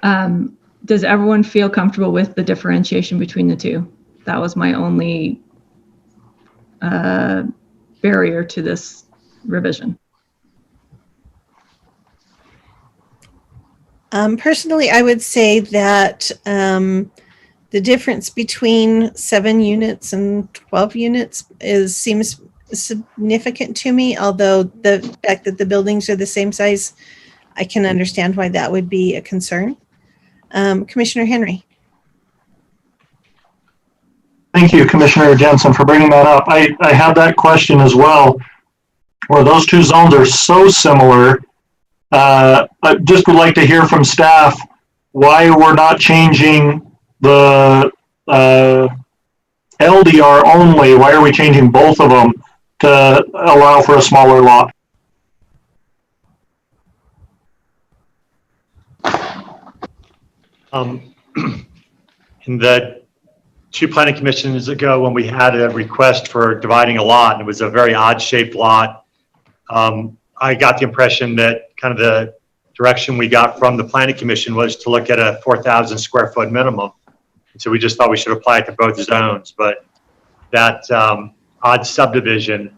does everyone feel comfortable with the differentiation between the two? That was my only barrier to this revision. Personally, I would say that the difference between 7 units and 12 units seems significant to me, although the fact that the buildings are the same size, I can understand why that would be a concern. Commissioner Henry. Thank you, Commissioner Jensen, for bringing that up. I had that question as well, where those two zones are so similar. I just would like to hear from staff why we're not changing the LDR only. Why are we changing both of them to allow for a smaller lot? In the 2 planning commissions ago, when we had a request for dividing a lot, and it was a very odd shaped lot, I got the impression that kind of the direction we got from the planning commission was to look at a 4,000 square foot minimum. And so we just thought we should apply it to both zones, but that odd subdivision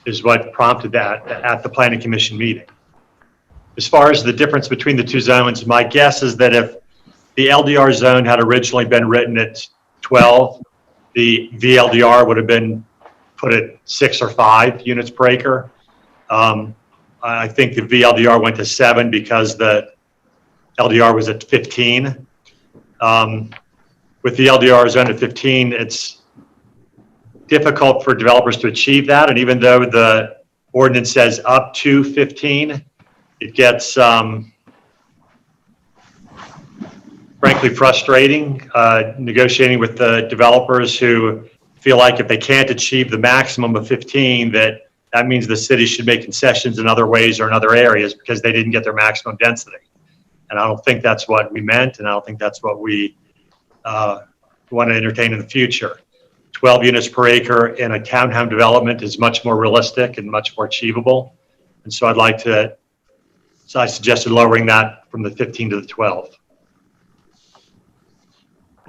is what prompted that at the planning commission meeting. As far as the difference between the 2 zones, my guess is that if the LDR zone had originally been written at 12, the VLDR would have been put at 6 or 5 units per acre. I think the VLDR went to 7 because the LDR was at 15. With the LDR zone at 15, it's difficult for developers to achieve that. And even though the ordinance says up to 15. It gets frankly frustrating negotiating with the developers who feel like if they can't achieve the maximum of 15, that means the city should make concessions in other ways or in other areas because they didn't get their maximum density. And I don't think that's what we meant, and I don't think that's what we want to entertain in the future. 12 units per acre in a townhome development is much more realistic and much more achievable. And so I suggested lowering that from the 15 to the 12.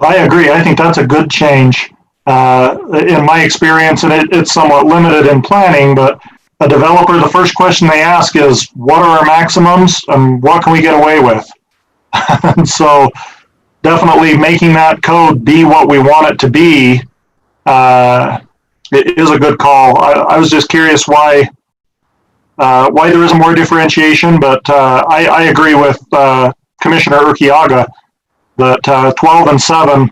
I agree. I think that's a good change. In my experience, and it's somewhat limited in planning, but a developer, the first question they ask is, what are our maximums and what can we get away with? And so definitely making that code be what we want it to be it is a good call. I was just curious why there isn't more differentiation, but I agree with Commissioner Urquiaga that 12 and 7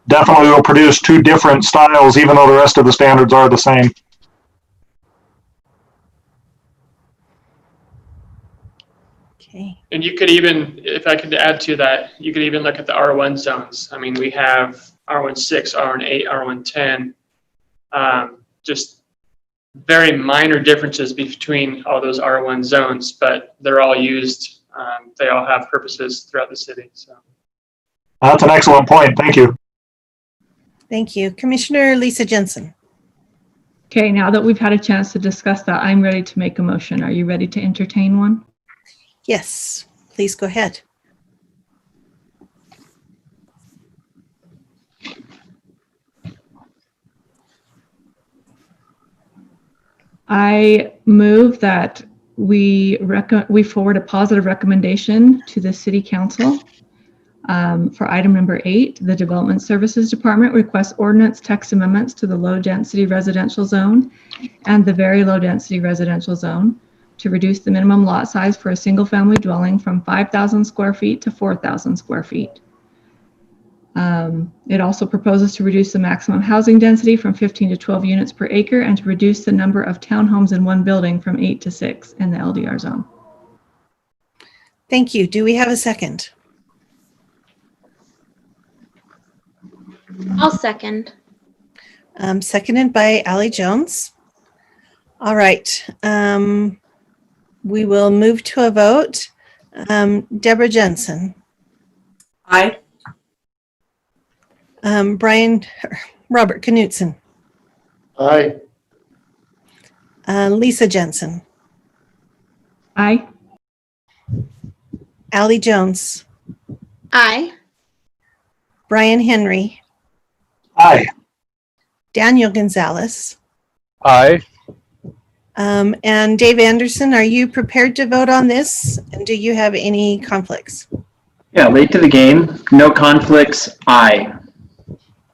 definitely will produce two different styles, even though the rest of the standards are the same. Okay. And you could even, if I could add to that, you could even look at the R1 zones. I mean, we have R16, R18, R110, just very minor differences between all those R1 zones, but they're all used. They all have purposes throughout the city. So that's an excellent point. Thank you. Thank you. Commissioner Lisa Jensen. Okay, now that we've had a chance to discuss that, I'm ready to make a motion. Are you ready to entertain one? Yes, please go ahead. I move that we forward a positive recommendation to the City Council for item number 8. The Development Services Department requests ordinance text amendments to the low density residential zone and the very low density residential zone to reduce the minimum lot size for a single family dwelling from 5,000 square feet to 4,000 square feet. It also proposes to reduce the maximum housing density from 15 to 12 units per acre and to reduce the number of townhomes in one building from 8 to 6 in the LDR zone. Thank you. Do we have a second? I'll second. Seconded by Allie Jones. All right. We will move to a vote. Deborah Jensen. Aye. Robert Knutson. Aye. Lisa Jensen. Aye. Allie Jones. Aye. Brian Henry. Aye. Daniel Gonzalez. Aye. And Dave Anderson, are you prepared to vote on this? And do you have any conflicts? Yeah, late to the game. No conflicts. Aye.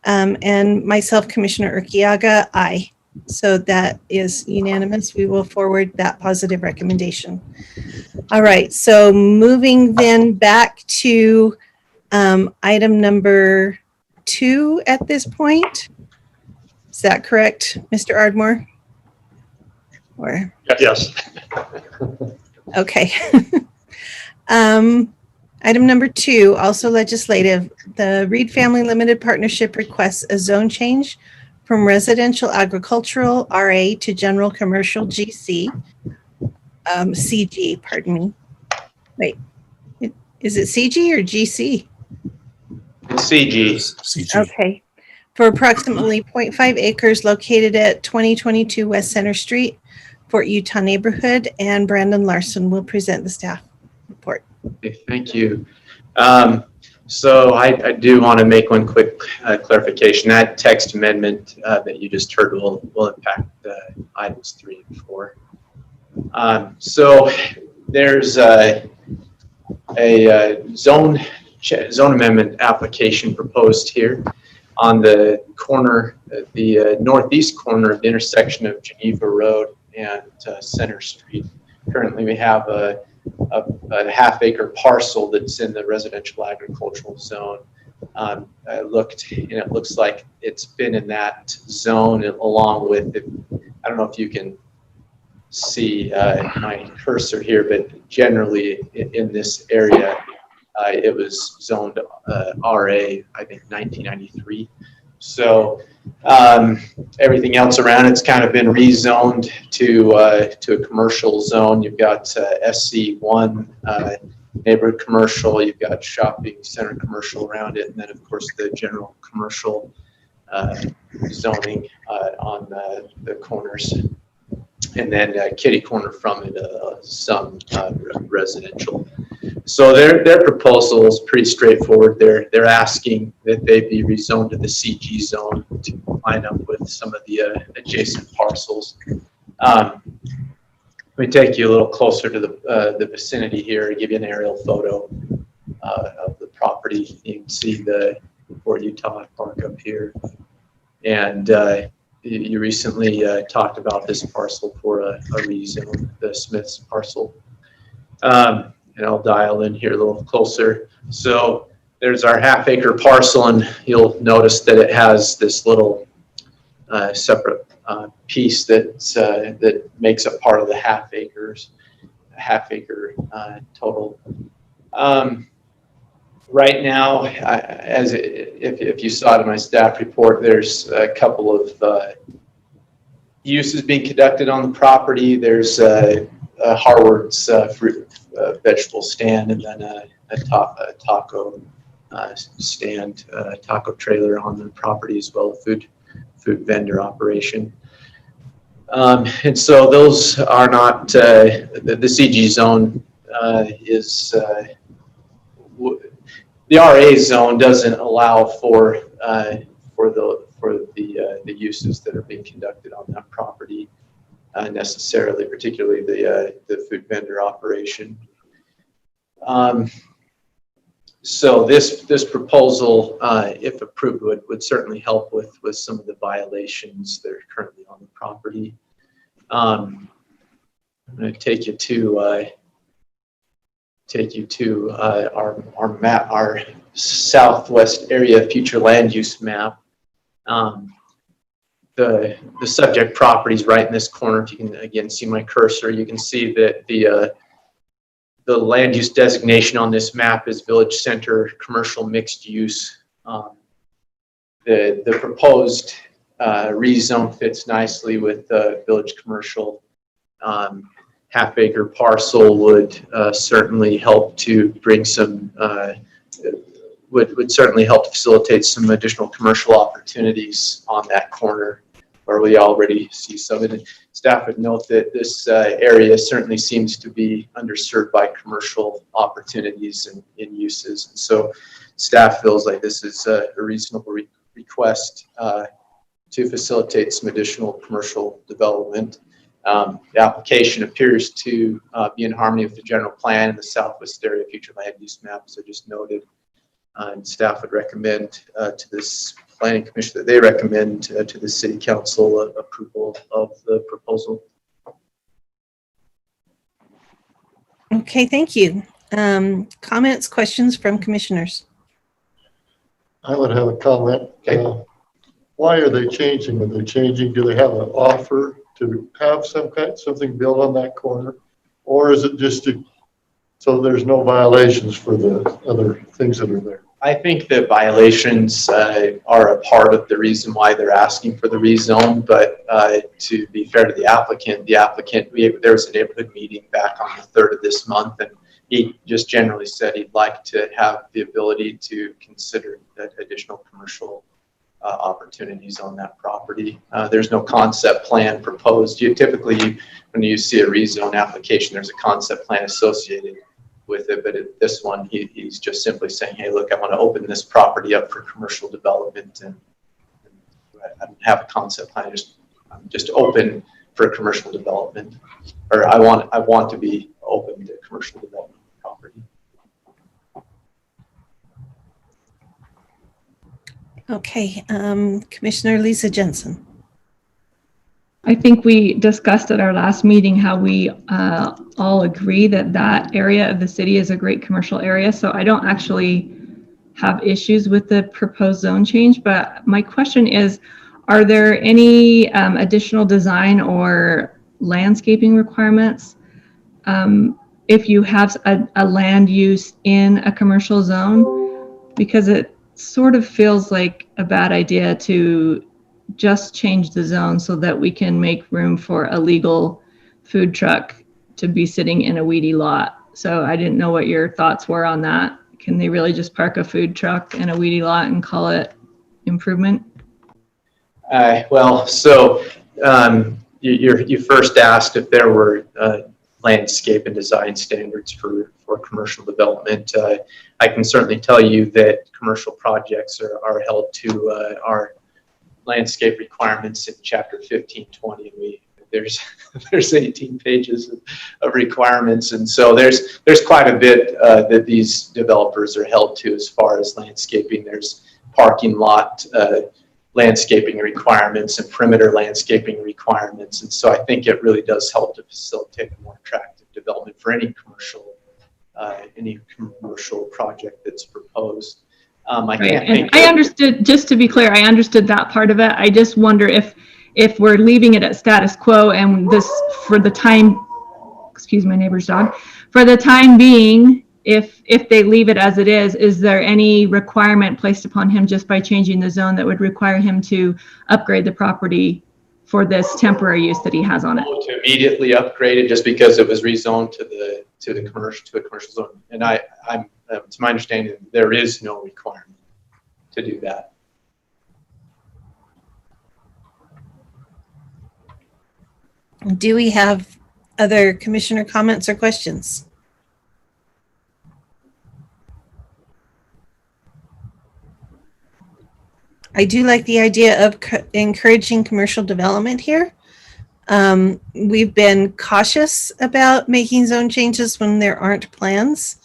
And myself, Commissioner Urquiaga, aye. So that is unanimous. We will forward that positive recommendation. All right. So moving then back to item number 2 at this point. Is that correct, Mr. Ardmore? Or Yes. okay. Item number 2, also legislative. The Reed Family Limited Partnership requests a zone change from residential agricultural RA to general commercial GC, CG, pardon me. Wait, is it CG or GC? It's CG. Okay. For approximately 0.5 acres located at 2022 West Center Street, Fort Utah neighborhood, and Brandon Larson will present the staff report. Okay, thank you. So I do want to make one quick clarification. That text amendment that you just heard will impact items 3 and 4. So there's a zone amendment application proposed here on the corner, the northeast corner of the intersection of Geneva Road and Center Street. Currently, we have a half-acre parcel that's in the residential agricultural zone. I looked, and it looks like it's been in that zone along with, I don't know if you can see my cursor here, but generally in this area, it was zoned RA, I think 1993. So everything else around it's kind of been rezoned to a commercial zone. You've got SC1 neighborhood commercial, you've got shopping center commercial around it, and then of course the general commercial zoning on the corners, and then kitty corner from it, some residential. So their proposal is pretty straightforward. They're asking that they be rezoned to the CG zone to line up with some of the adjacent parcels. Let me take you a little closer to the vicinity here, give you an aerial photo of the property. You can see the Fort Utah Park up here. And you recently talked about this parcel for a rezone, the Smith's parcel. And I'll dial in here a little closer. So there's our half-acre parcel, and you'll notice that it has this little separate piece that makes up part of the half-acre total. Right now, if you saw it in my staff report, there's a couple of uses being conducted on the property. There's Harvard's fruit vegetable stand, and then a taco stand, taco trailer on the property as well, a food vendor operation. And so those are not, the CG zone is, the RA zone doesn't allow for the uses that are being conducted on that property necessarily, particularly the food vendor operation. So this proposal, if approved, would certainly help with some of the violations that are currently on the property. I'm going to take you to our map, our southwest area future land use map. The subject property is right in this corner. If you can again see my cursor, you can see that the land use designation on this map is Village Center Commercial Mixed Use. The proposed rezone fits nicely with the Village Commercial. Half-acre parcel would certainly help to bring some, would certainly help to facilitate some additional commercial opportunities on that corner where we already see some. And staff would note that this area certainly seems to be underserved by commercial opportunities and uses. And so staff feels like this is a reasonable request to facilitate some additional commercial development. The application appears to be in harmony with the general plan and the southwest area future land use map, as I just noted. And staff would recommend to this planning commission that they recommend to the city council approval of the proposal. Okay, thank you. Comments, questions from commissioners? I would have a comment. Okay. Why are they changing? Are they changing? Do they have an offer to have something built on that corner, or is it just so there's no violations for the other things that are there? I think the violations are a part of the reason why they're asking for the rezone, but to be fair to the applicant, there was a neighborhood meeting back on the 3rd of this month, and he just generally said he'd like to have the ability to consider additional commercial opportunities on that property. There's no concept plan proposed. Typically, when you see a rezone application, there's a concept plan associated with it, but this one, he's just simply saying, hey, look, I want to open this property up for commercial development, and I don't have a concept plan. I'm just open for commercial development, or I want to be open to commercial development property. Okay, Commissioner Lisa Jensen. I think we discussed at our last meeting how we all agree that that area of the city is a great commercial area. So I don't actually have issues with the proposed zone change, but my question is, are there any additional design or landscaping requirements if you have a land use in a commercial zone, because it sort of feels like a bad idea to just change the zone so that we can make room for a legal food truck to be sitting in a weedy lot. So I didn't know what your thoughts were on that. Can they really just park a food truck in a weedy lot and call it improvement? Well, so you first asked if there were landscape and design standards for commercial development. I can certainly tell you that commercial projects are held to our landscape requirements in Chapter 1520. There's 18 pages of requirements, and so there's quite a bit that these developers are held to as far as landscaping. There's parking lot landscaping requirements and perimeter landscaping requirements, and so I think it really does help to facilitate a more attractive development for any commercial project that's proposed. I understood, just to be clear, I understood that part of it. I just wonder if we're leaving it at status quo and this, for the time, excuse my neighbor's dog, for the time being, if they leave it as it is there any requirement placed upon him just by changing the zone that would require him to upgrade the property for this temporary use that he has on it? To immediately upgrade it just because it was rezoned to a commercial zone, and I'm to my understanding there is no requirement to do that. Do we have other commissioner comments or questions? I do like the idea of encouraging commercial development here. We've been cautious about making zone changes when there aren't plans.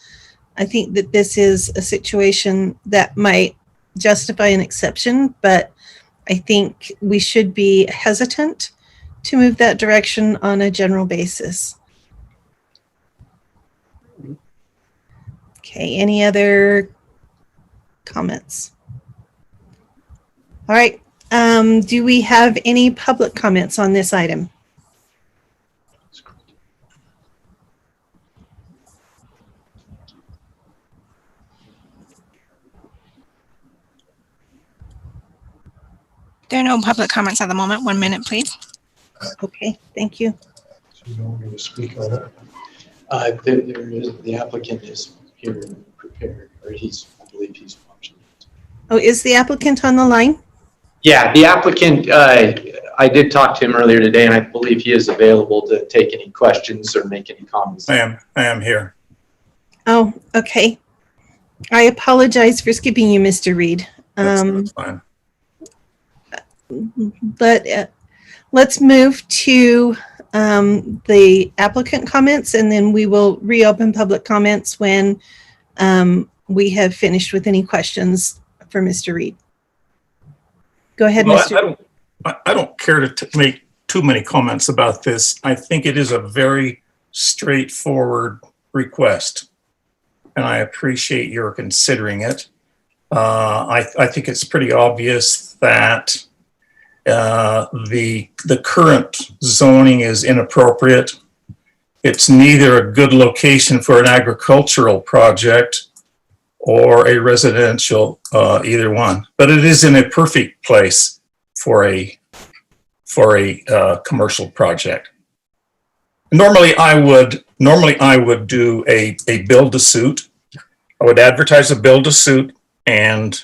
I think that this is a situation that might justify an exception, but I think we should be hesitant to move that direction on a general basis. Okay, any other comments? All right, do we have any public comments on this item? There are no public comments at the moment. 1 minute, please. Okay, thank you. So you don't want me to speak on it? The applicant is here and prepared, or I believe he's watching. Oh, is the applicant on the line? Yeah, the applicant, I did talk to him earlier today, and I believe he is available to take any questions or make any comments. I am here. Oh, okay. I apologize for skipping you, Mr. Reed. That's fine. But let's move to the applicant comments, and then we will reopen public comments when we have finished with any questions for Mr. Reed. Go ahead, Well, Mr. I don't care to make too many comments about this. I think it is a very straightforward request, and I appreciate your considering it. I think it's pretty obvious that the current zoning is inappropriate. It's neither a good location for an agricultural project or a residential, either one. But it is in a perfect place for a commercial project. Normally, I would do a build-to-suit. I would advertise a build-to-suit and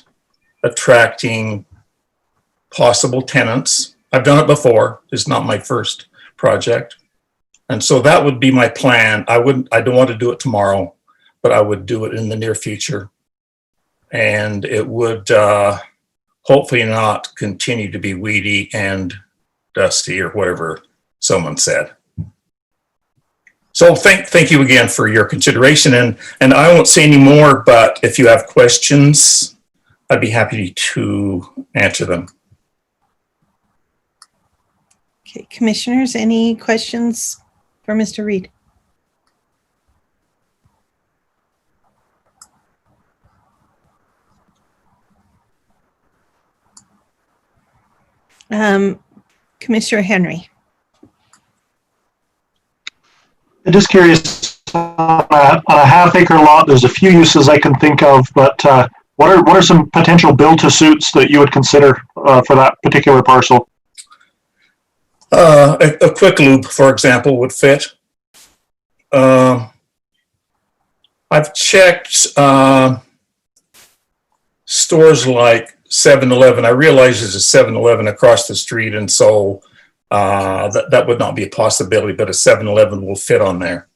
attracting possible tenants. I've done it before. It's not my first project. And so that would be my plan. I don't want to do it tomorrow, but I would do it in the near future. And it would hopefully not continue to be weedy and dusty or whatever someone said. So thank you again for your consideration. And I won't say any more, but if you have questions, I'd be happy to answer them. Okay, commissioners, any questions for Mr. Reed? Commissioner Henry. just curious, on a half-acre lot, there's a few uses I can think of, but what are some potential build-to-suits that you would consider for that particular parcel? A quick loop, for example, would fit. I've checked stores like 7-Eleven. I realize there's a 7-Eleven across the street, and so that would not be a possibility, but a 7-Eleven will fit on there.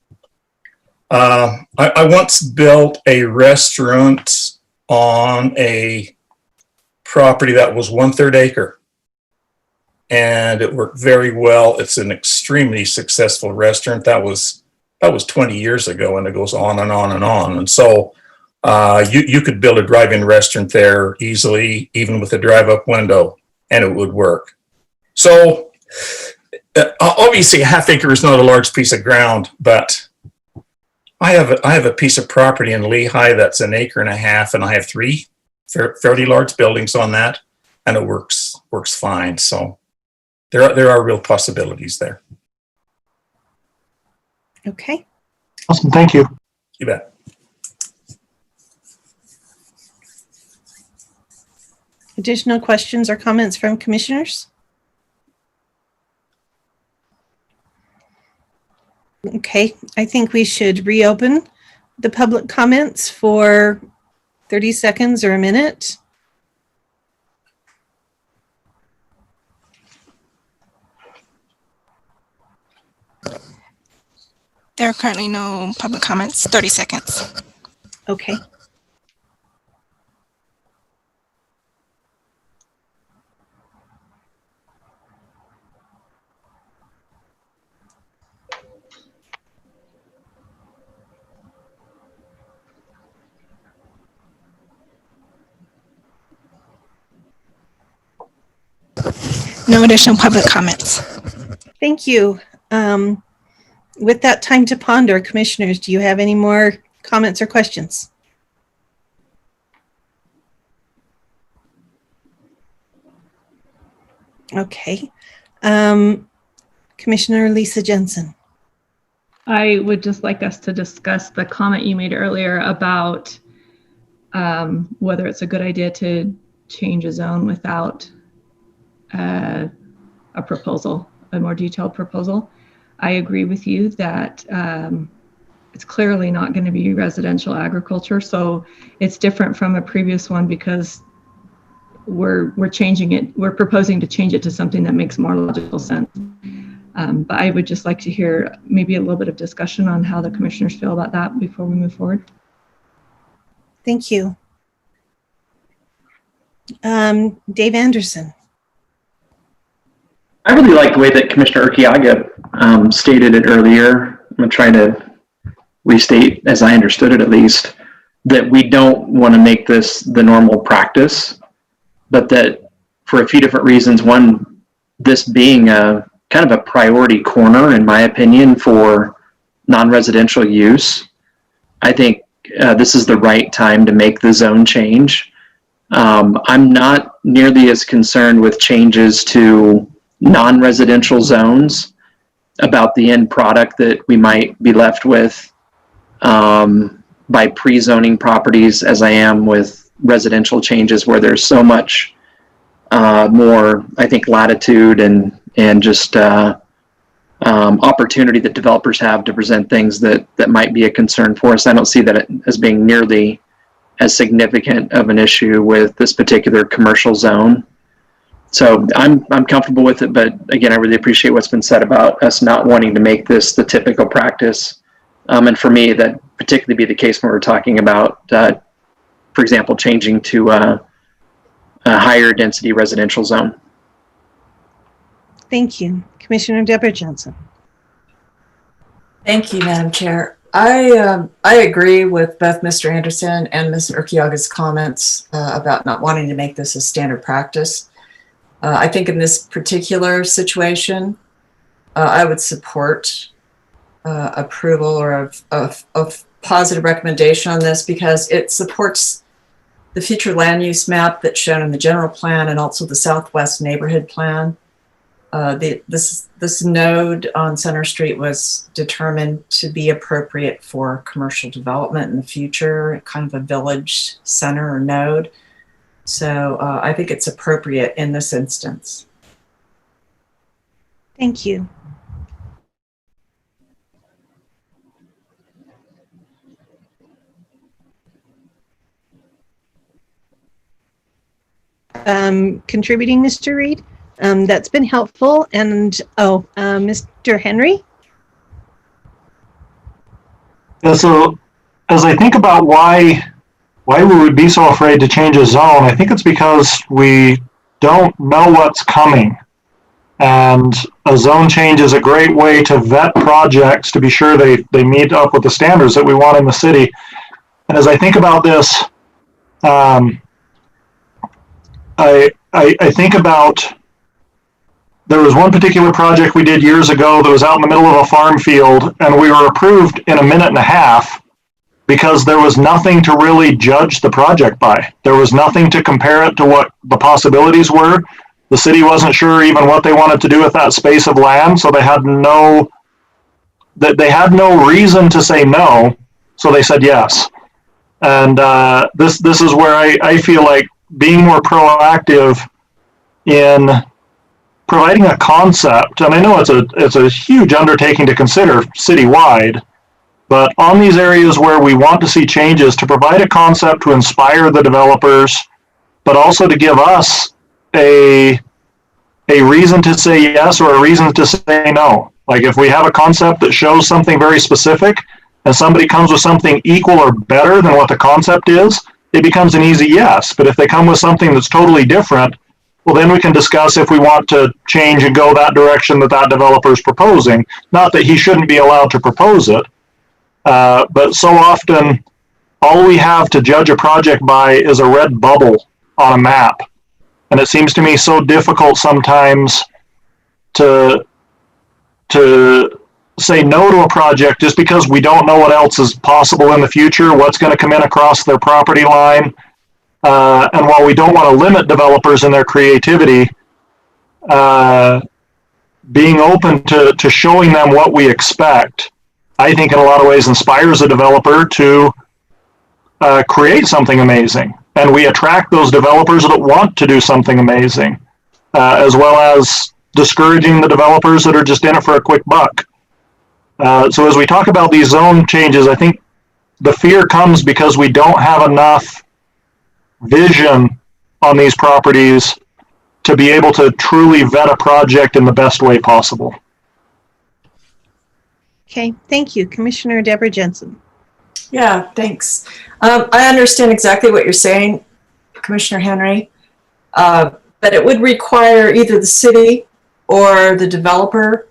I once built a restaurant on a property that was 1/3 acre, and it worked very well. It's an extremely successful restaurant. That was 20 years ago, and it goes on and on and on. And so you could build a drive-in restaurant there easily, even with a drive-up window, and it would work. So obviously a half acre is not a large piece of ground, but I have a piece of property in Lehigh that's 1.5 acres, and I have 3 fairly large buildings on that, and it works fine. So there are real possibilities there. Okay. Awesome. Thank you. You bet. Additional questions or comments from commissioners? Okay, I think we should reopen the public comments for 30 seconds or a minute. There are currently no public comments. 30 seconds. Okay. No additional public comments. Thank you. With that time to ponder, commissioners, do you have any more comments or questions? Okay. Commissioner Lisa Jensen. I would just like us to discuss the comment you made earlier about whether it's a good idea to change a zone without a proposal, a more detailed proposal. I agree with you that it's clearly not going to be residential agriculture, so it's different from a previous one because we're changing it. We're proposing to change it to something that makes more logical sense. But I would just like to hear maybe a little bit of discussion on how the commissioners feel about that before we move forward. Thank you. Dave Anderson. I really like the way that Commissioner Urquiaga stated it earlier. I'm going to try to restate, as I understood it at least, that we don't want to make this the normal practice, but that for a few different reasons. One, this being a kind of a priority corner, in my opinion, for non-residential use. I think this is the right time to make the zone change. I'm not nearly as concerned with changes to non-residential zones about the end product that we might be left with by pre-zoning properties as I am with residential changes where there's so much more, I think, latitude and just opportunity that developers have to present things that might be a concern for us. I don't see that as being nearly as significant of an issue with this particular commercial zone. So I'm comfortable with it, but again, I really appreciate what's been said about us not wanting to make this the typical practice. And for me, that particularly be the case when we're talking about, for example, changing to a higher density residential zone. Thank you. Commissioner Deborah Jensen. Thank you, Madam Chair. I agree with both Mr. Anderson and Mr. Urquiaga's comments about not wanting to make this a standard practice. I think in this particular situation, I would support approval or a positive recommendation on this because it supports the future land use map that's shown in the general plan and also the Southwest neighborhood plan. this node on Center Street was determined to be appropriate for commercial development in the future, kind of a village center or node. So I think it's appropriate in this instance. Thank you. Contributing, Mr. Reed. That's been helpful. And Mr. Henry? Yeah, so as I think about why we would be so afraid to change a zone, I think it's because we don't know what's coming. And a zone change is a great way to vet projects to be sure they meet up with the standards that we want in the city. And as I think about this, I think about, there was one particular project we did years ago that was out in the middle of a farm field, and we were approved in a minute and a half because there was nothing to really judge the project by. There was nothing to compare it to what the possibilities were. The city wasn't sure even what they wanted to do with that space of land, so they had no reason to say no, so they said yes. And this is where I feel like being more proactive in providing a concept, and I know it's a huge undertaking to consider citywide, but on these areas where we want to see changes, to provide a concept to inspire the developers, but also to give us a reason to say yes or a reason to say no. Like if we have a concept that shows something very specific and somebody comes with something equal or better than what the concept is, it becomes an easy yes. But if they come with something that's totally different, well, then we can discuss if we want to change and go that direction that developer is proposing. Not that he shouldn't be allowed to propose it, but so often all we have to judge a project by is a red bubble on a map. And it seems to me so difficult sometimes to say no to a project just because we don't know what else is possible in the future, what's going to come in across their property line. And while we don't want to limit developers in their creativity, being open to showing them what we expect, I think in a lot of ways inspires a developer to create something amazing. And we attract those developers that want to do something amazing, as well as discouraging the developers that are just in it for a quick buck. So as we talk about these zone changes, I think the fear comes because we don't have enough vision on these properties to be able to truly vet a project in the best way possible. Okay, thank you. Commissioner Deborah Jensen. Yeah, thanks. I understand exactly what you're saying, Commissioner Henry, but it would require either the city or the developer.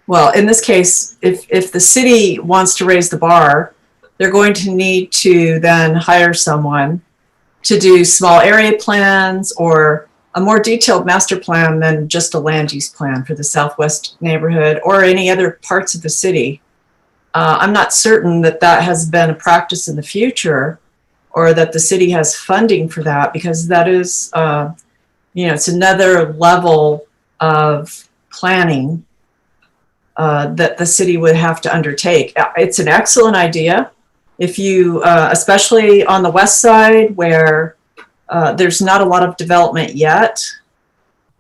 Well, in this case, if the city wants to raise the bar, they're going to need to then hire someone to do small area plans or a more detailed master plan than just a land use plan for the Southwest neighborhood or any other parts of the city. I'm not certain that has been a practice in the future or that the city has funding for that, because that is, it's another level of planning that the city would have to undertake. It's an excellent idea. If you, especially on the west side where there's not a lot of development yet,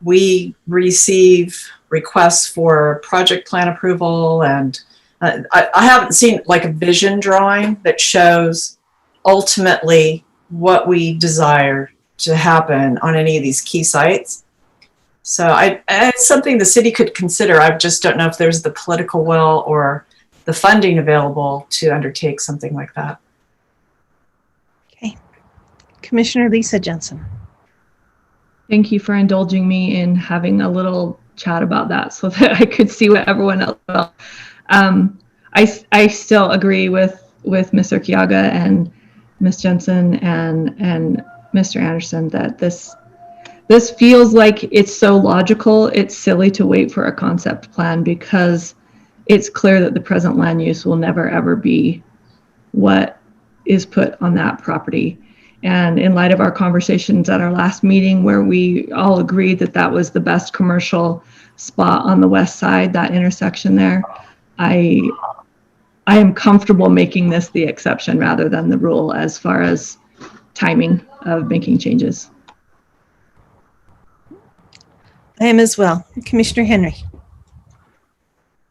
we receive requests for project plan approval, and I haven't seen like a vision drawing that shows ultimately what we desire to happen on any of these key sites. So it's something the city could consider. I just don't know if there's the political will or the funding available to undertake something like that. Okay. Commissioner Lisa Jensen. Thank you for indulging me in having a little chat about that so that I could see what everyone else felt. I still agree with Ms. Urquiaga and Ms. Jensen and Mr. Anderson that this feels like it's so logical. It's silly to wait for a concept plan because it's clear that the present land use will never ever be what is put on that property. And in light of our conversations at our last meeting where we all agreed that that was the best commercial spot on the west side, that intersection there, I am comfortable making this the exception rather than the rule as far as timing of making changes. I am as well. Commissioner Henry.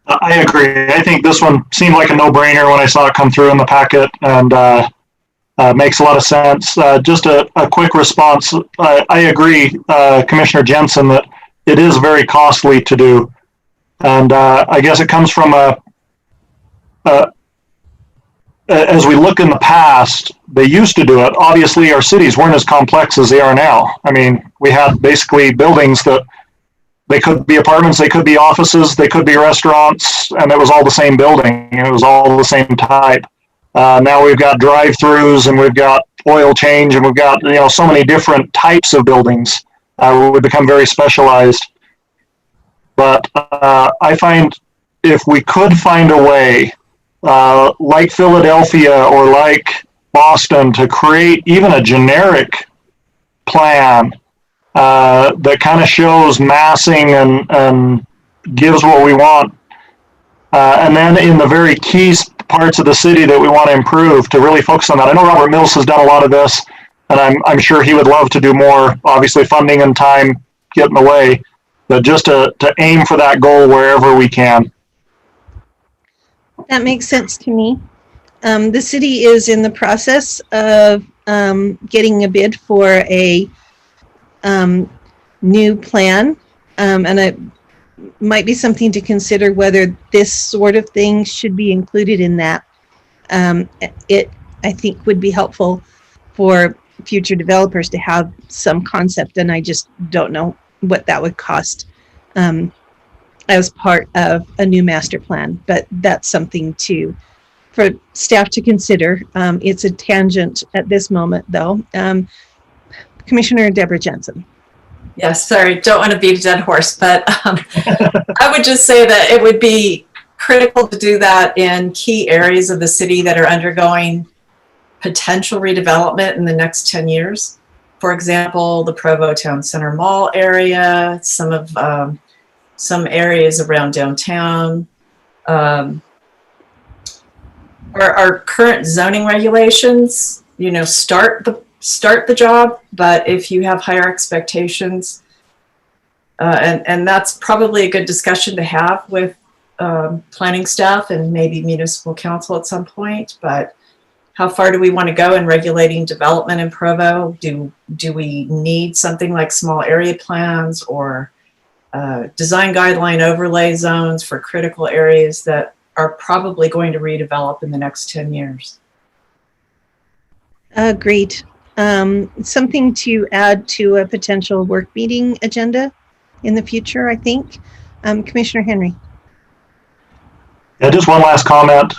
I agree. I think this one seemed like a no-brainer when I saw it come through in the packet, and makes a lot of sense. Just a quick response. I agree, Commissioner Jensen, that it is very costly to do. And I guess it comes from as we look in the past, they used to do it. Obviously, our cities weren't as complex as they are now. I mean, we had basically buildings that they could be apartments, they could be offices, they could be restaurants, and it was all the same building. It was all the same type. Now we've got drive-throughs, and we've got oil change, and we've got, you know, so many different types of buildings. We become very specialized. But I find if we could find a way, like Philadelphia or like Boston, to create even a generic plan that kind of shows massing and gives what we want. And then in the very key parts of the city that we want to improve, to really focus on that. I know Robert Mills has done a lot of this, and I'm sure he would love to do more. Obviously, funding and time get in the way, but just to aim for that goal wherever we can. That makes sense to me. The city is in the process of getting a bid for a new plan, and it might be something to consider whether this sort of thing should be included in that. It, I think, would be helpful for future developers to have some concept, and I just don't know what that would cost as part of a new master plan, but that's something for staff to consider. It's a tangent at this moment, though. Commissioner Deborah Jensen. Yes, sorry, don't want to beat a dead horse, but I would just say that it would be critical to do that in key areas of the city that are undergoing potential redevelopment in the next 10 years. For example, the Provo Town Center Mall area, some areas around downtown. Our current zoning regulations, you know, start the job, but if you have higher expectations, and that's probably a good discussion to have with planning staff and maybe municipal council at some point, but how far do we want to go in regulating development in Provo? Do we need something like small area plans or design guideline overlay zones for critical areas that are probably going to redevelop in the next 10 years? Agreed. Something to add to a potential work meeting agenda in the future, I think. Commissioner Henry. Yeah, just one last comment.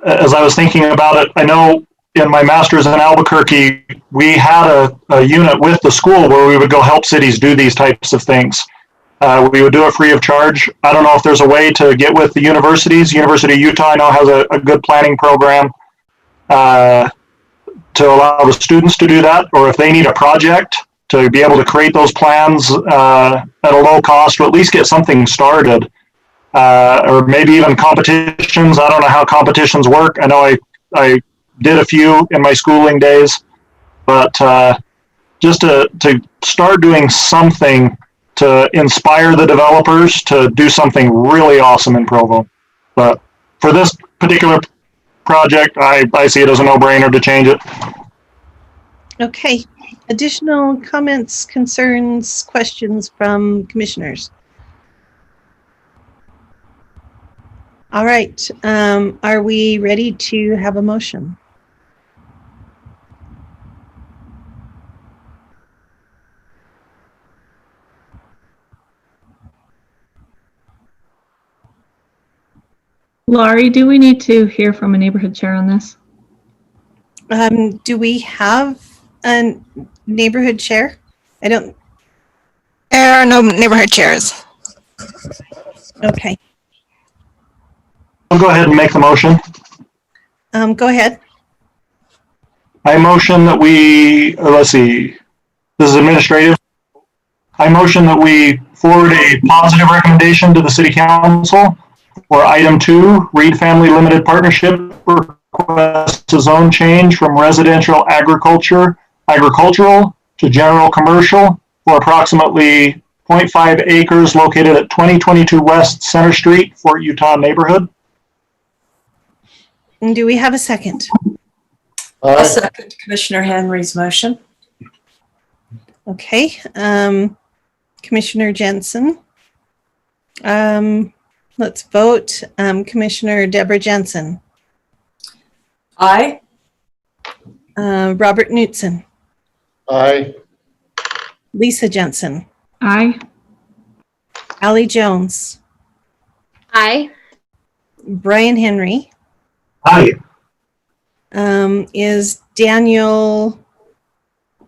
As I was thinking about it, I know in my master's in Albuquerque, we had a unit with the school where we would go help cities do these types of things. We would do it free of charge. I don't know if there's a way to get with the universities. University of Utah, I know, has a good planning program to allow the students to do that, or if they need a project to be able to create those plans at a low cost, or at least get something started. Or maybe even competitions. I don't know how competitions work. I know I did a few in my schooling days, but just to start doing something to inspire the developers to do something really awesome in Provo. But for this particular project, I see it as a no-brainer to change it. Okay. Additional comments, concerns, questions from commissioners? All right. Are we ready to have a motion? Laurie, do we need to hear from a neighborhood chair on this? Do we have a neighborhood chair? There are no neighborhood chairs. Okay. I'll go ahead and make the motion. Go ahead. I motion that we, let's see, this is administrative. I motion that we forward a positive recommendation to the City Council for item 2, Reed Family Limited Partnership requests a zone change from residential agricultural to general commercial for approximately 0.5 acres located at 2022 West Center Street, Fort Utah neighborhood. And do we have a second? I'll second Commissioner Henry's motion. Okay. Commissioner Jensen. Let's vote. Commissioner Deborah Jensen. Aye. Robert Knutson. Aye. Lisa Jensen. Aye. Allie Jones. Aye. Brian Henry. Aye. Is Daniel,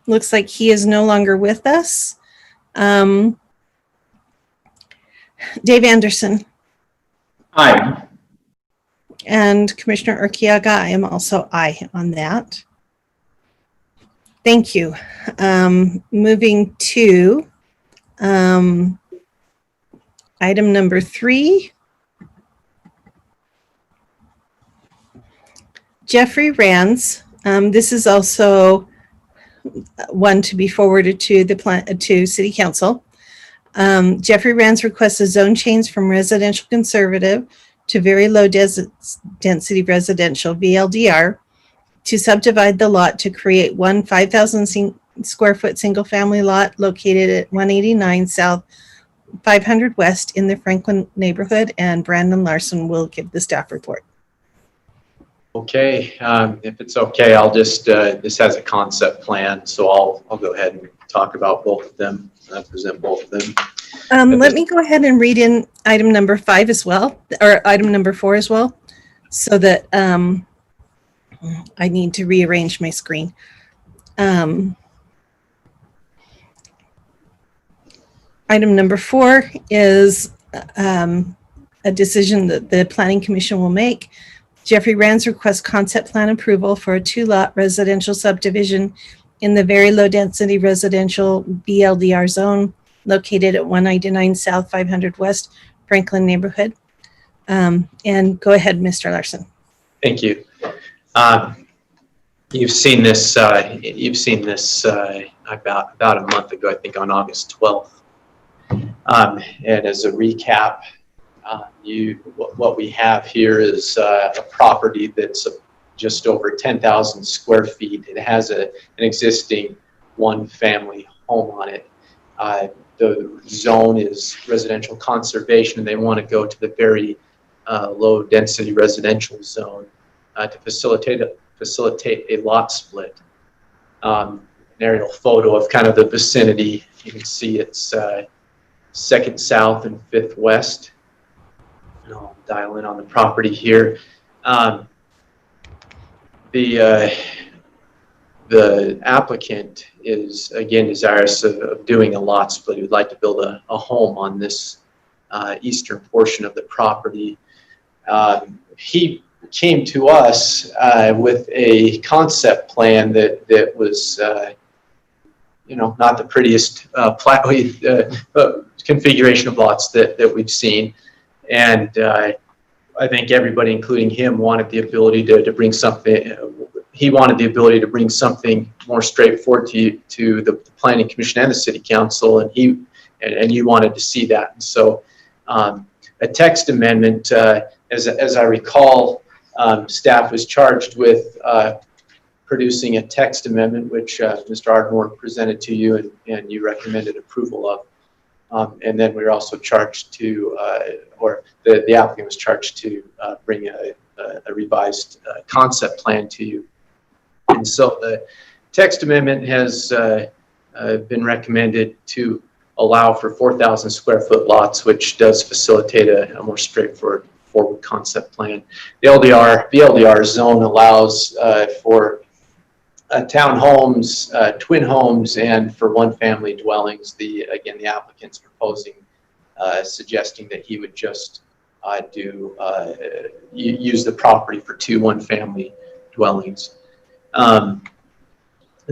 looks like he is no longer with us. Dave Anderson. Aye. And Commissioner Urquiaga, I am also aye on that. Thank you. Moving to item number 3. Jeffrey Rands. This is also one to be forwarded to to City Council. Jeffrey Rands requests a zone change from residential conservative to very low density residential, VLDR, to subdivide the lot to create one 5,000 square foot single family lot located at 189 South 500 West in the Franklin neighborhood, and Brandon Larson will give the staff report. Okay, if it's okay, I'll just, this has a concept plan, so I'll go ahead and talk about both of them, present both of them. Let me go ahead and read in item number 5 as well, or item number 4 as well, so that I need to rearrange my screen. Item number 4 is a decision that the Planning Commission will make. Jeffrey Rands requests concept plan approval for a 2-lot residential subdivision in the very low density residential VLDR zone located at 199 South 500 West Franklin neighborhood. And go ahead, Mr. Larson. Thank you. You've seen this about a month ago, I think on August 12th. And as a recap, what we have here is a property that's just over 10,000 square feet. It has an existing 1-family home on it. The zone is residential conservation, and they want to go to the very low density residential zone to facilitate a lot split. An aerial photo of kind of the vicinity. You can see it's 2nd South and 5th West. And I'll dial in on the property here. The applicant is, again, desirous of doing a lot split. He would like to build a home on this eastern portion of the property. He came to us with a concept plan that was, not the prettiest configuration of lots that we've seen. And I think everybody, including him, wanted the ability to bring something. He wanted the ability to bring something more straightforward to the Planning Commission and the City Council, and you wanted to see that. And so, a text amendment, as I recall, staff was charged with producing a text amendment, which Mr. Ardmore presented to you, and you recommended approval of. And then we were also charged to, or the applicant was charged to bring a revised concept plan to you. And so the text amendment has been recommended to allow for 4,000 square foot lots, which does facilitate a more straightforward concept plan. The VLDR zone allows for townhomes, twin homes, and for 1-family dwellings. The applicant's proposing, suggesting that he would just use the property for 2 1-family dwellings. And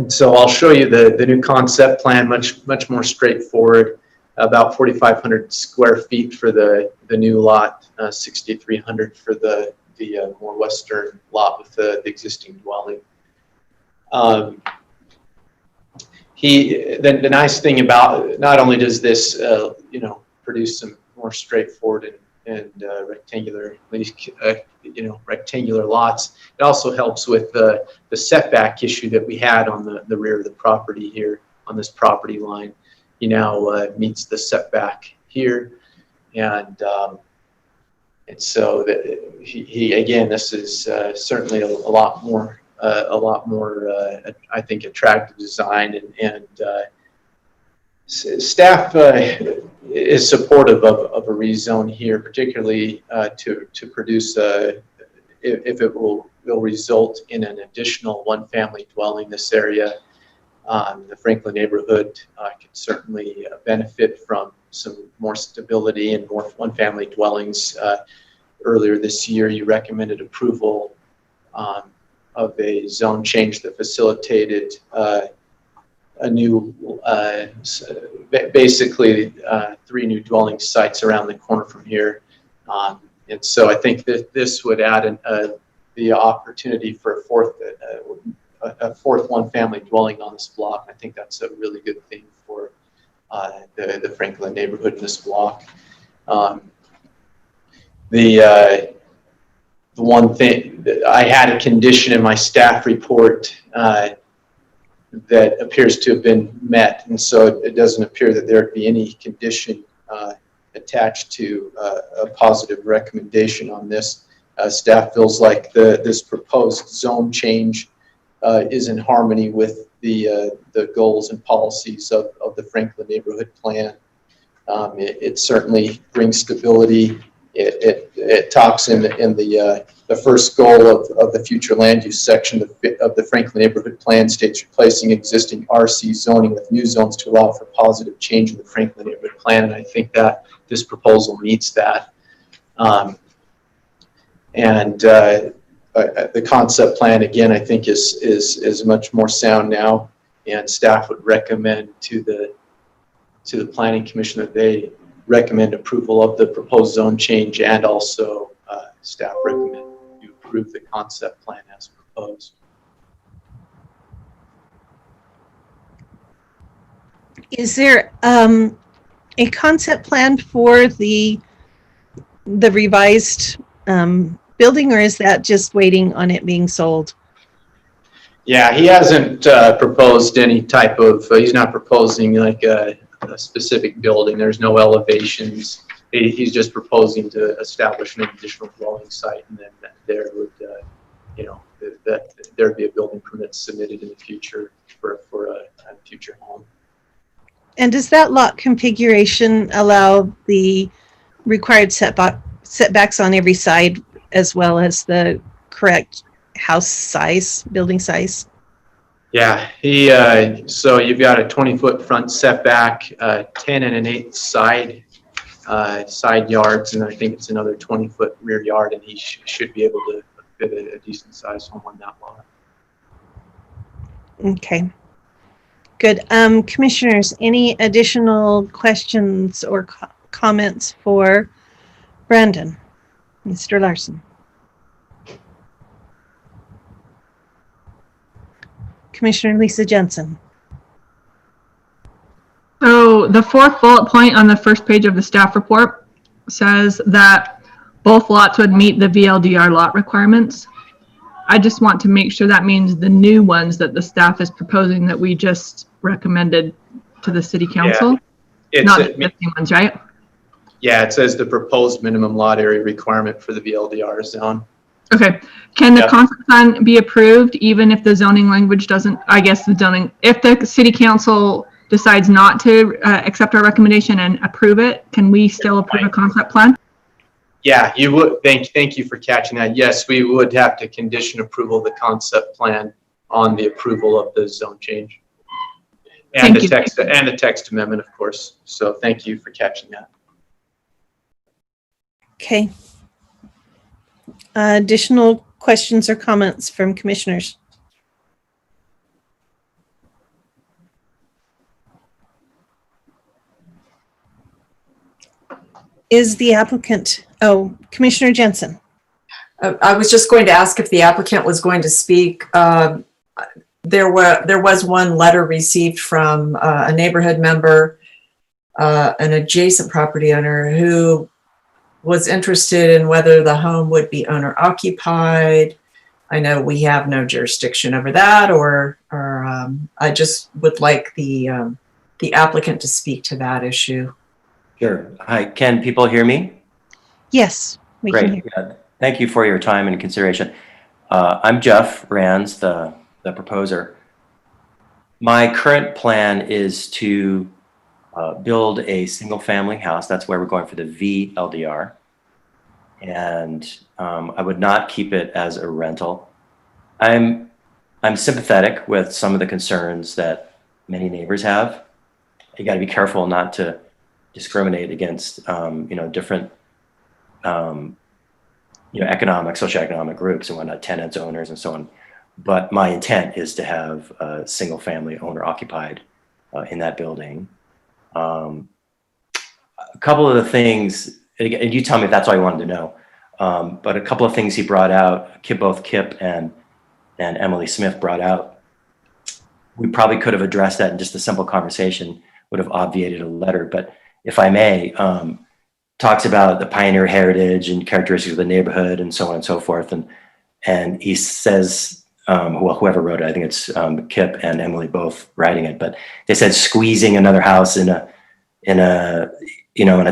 so I'll show you the new concept plan, much more straightforward. about 4,500 square feet for the new lot, 6,300 for the more western lot with the existing dwelling. The nice thing about, not only does this produce some more straightforward and rectangular lots, it also helps with the setback issue that we had on the rear of the property here on this property line. He now meets the setback here, and so that he again, this is certainly a lot more I think attractive design, and staff is supportive of a rezone here, particularly to produce if it will result in an additional one-family dwelling. This area, the Franklin neighborhood, could certainly benefit from some more stability and more one-family dwellings. Earlier this year, you recommended approval of a zone change that facilitated a new, basically 3 new dwelling sites around the corner from here. And so I think that this would add the opportunity for a fourth one-family dwelling on this block. I think that's a really good thing for the Franklin neighborhood in this block. The one thing that I had a condition in my staff report that appears to have been met, and so it doesn't appear that there would be any condition attached to a positive recommendation on this. Staff feels like this proposed zone change is in harmony with the goals and policies of the Franklin neighborhood plan. It certainly brings stability. It talks in the first goal of the future land use section of the Franklin neighborhood plan states replacing existing RC zoning with new zones to allow for positive change in the Franklin neighborhood plan, and I think that this proposal meets that. The concept plan, again, I think is much more sound now, and staff would recommend to the Planning Commission that they recommend approval of the proposed zone change, and also staff recommend you approve the concept plan as proposed. Is there a concept plan for the revised building, or is that just waiting on it being sold? Yeah, he hasn't proposed any type of, he's not proposing like a specific building. There's no elevations. He's just proposing to establish an additional dwelling site, and then there would, that there'd be a building permit submitted in the future for a future home. And does that lot configuration allow the required setbacks on every side, as well as the correct house size, building size? Yeah, so you've got a 20-foot front setback, 10 1/8 side yards, and I think it's another 20-foot rear yard, and he should be able to fit a decent sized home on that lot. Okay, good. Commissioners, any additional questions or comments for Brandon? Mr. Larson. Commissioner Lisa Jensen. So the 4th bullet point on the first page of the staff report says that both lots would meet the VLDR lot requirements. I just want to make sure that means the new ones that the staff is proposing that we just recommended to the city council, not the existing ones, right? Yeah, it says the proposed minimum lot area requirement for the VLDR zone. Okay. Can the concept plan be approved even if the zoning language doesn't, I guess the zoning, if the city council decides not to accept our recommendation and approve it, can we still approve a concept plan? Yeah, you would. Thank you for catching that. Yes, we would have to condition approval of the concept plan on the approval of the zone change. And the text amendment, of course. So thank you for catching that. Okay. Additional questions or comments from commissioners? Is the applicant, oh, Commissioner Jensen. I was just going to ask if the applicant was going to speak. There was one letter received from a neighborhood member, an adjacent property owner who was interested in whether the home would be owner occupied. I know we have no jurisdiction over that, or I just would like the applicant to speak to that issue. Sure. Hi, can people hear me? Yes, we can hear. Great. Thank you for your time and consideration. I'm Jeff Rands, the proposer. My current plan is to build a single family house. That's where we're going for the VLDR. And I would not keep it as a rental. I'm sympathetic with some of the concerns that many neighbors have. You got to be careful not to discriminate against different socioeconomic groups and whatnot, tenants, owners, and so on. But my intent is to have a single family owner occupied in that building. A couple of the things, and you tell me if that's all you wanted to know, but a couple of things he brought out, both Kip and Emily Smith brought out, we probably could have addressed that in just a simple conversation, would have obviated a letter. But if I may, talks about the pioneer heritage and characteristics of the neighborhood and so on and so forth. And he says, whoever wrote it, I think it's Kip and Emily both writing it, but they said squeezing another house in a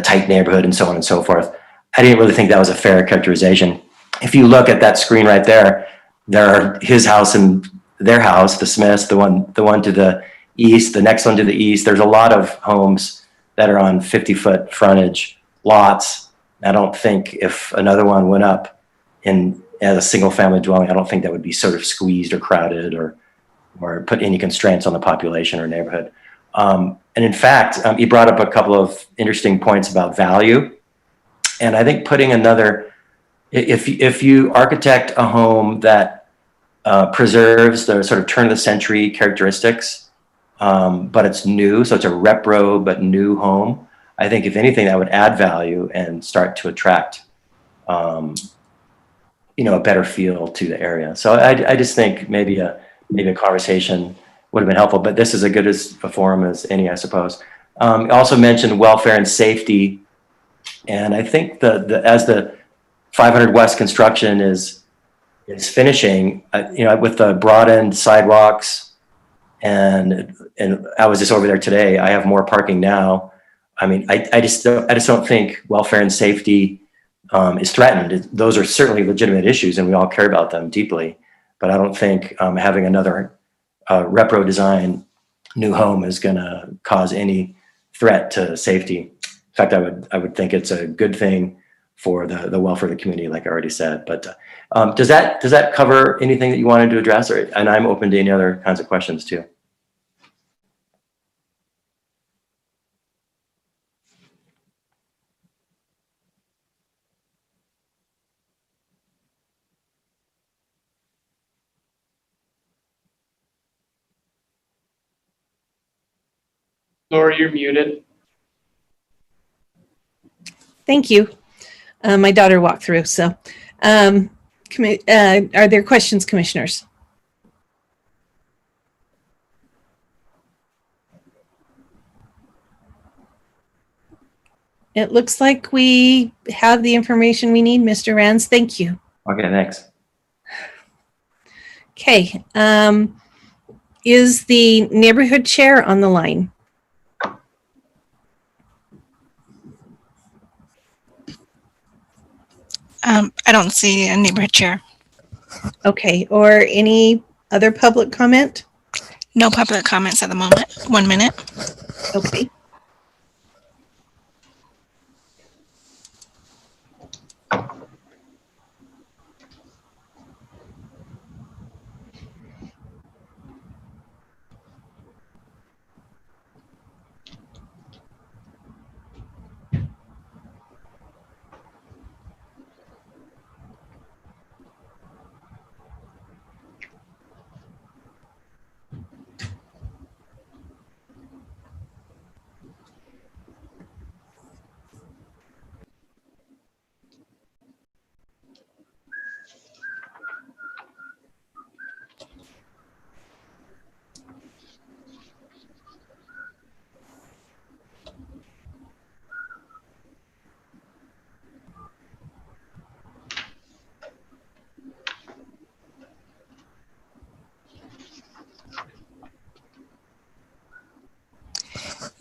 tight neighborhood and so on and so forth. I didn't really think that was a fair characterization. If you look at that screen right there, there are his house and their house, the Smiths, the one to the east, the next one to the east. There's a lot of homes that are on 50-foot frontage lots. I don't think if another one went up as a single family dwelling, I don't think that would be sort of squeezed or crowded or put any constraints on the population or neighborhood. And in fact, he brought up a couple of interesting points about value. And I think putting if you architect a home that preserves the sort of turn of the century characteristics, but it's new, so it's a repro but new home, I think if anything that would add value and start to attract a better feel to the area. So I just think maybe a conversation would have been helpful, but this is as good a forum as any, I suppose. Also mentioned welfare and safety. And I think as the 500 West construction is finishing, with the broadened sidewalks, and I was just over there today. I have more parking now. I mean, I just don't think welfare and safety is threatened. Those are certainly legitimate issues, and we all care about them deeply. But I don't think having another repro design new home is going to cause any threat to safety. In fact, I would think it's a good thing for the welfare of the community, like I already said. But does that cover anything that you wanted to address? And I'm open to any other kinds of questions too. Laura, you're muted. Thank you. My daughter walked through, so are there questions, commissioners? It looks like we have the information we need, Mr. Rands. Thank you. Okay, thanks. Okay. Is the neighborhood chair on the line? I don't see a neighborhood chair. Okay, or any other public comment? No public comments at the moment. 1 minute. Okay.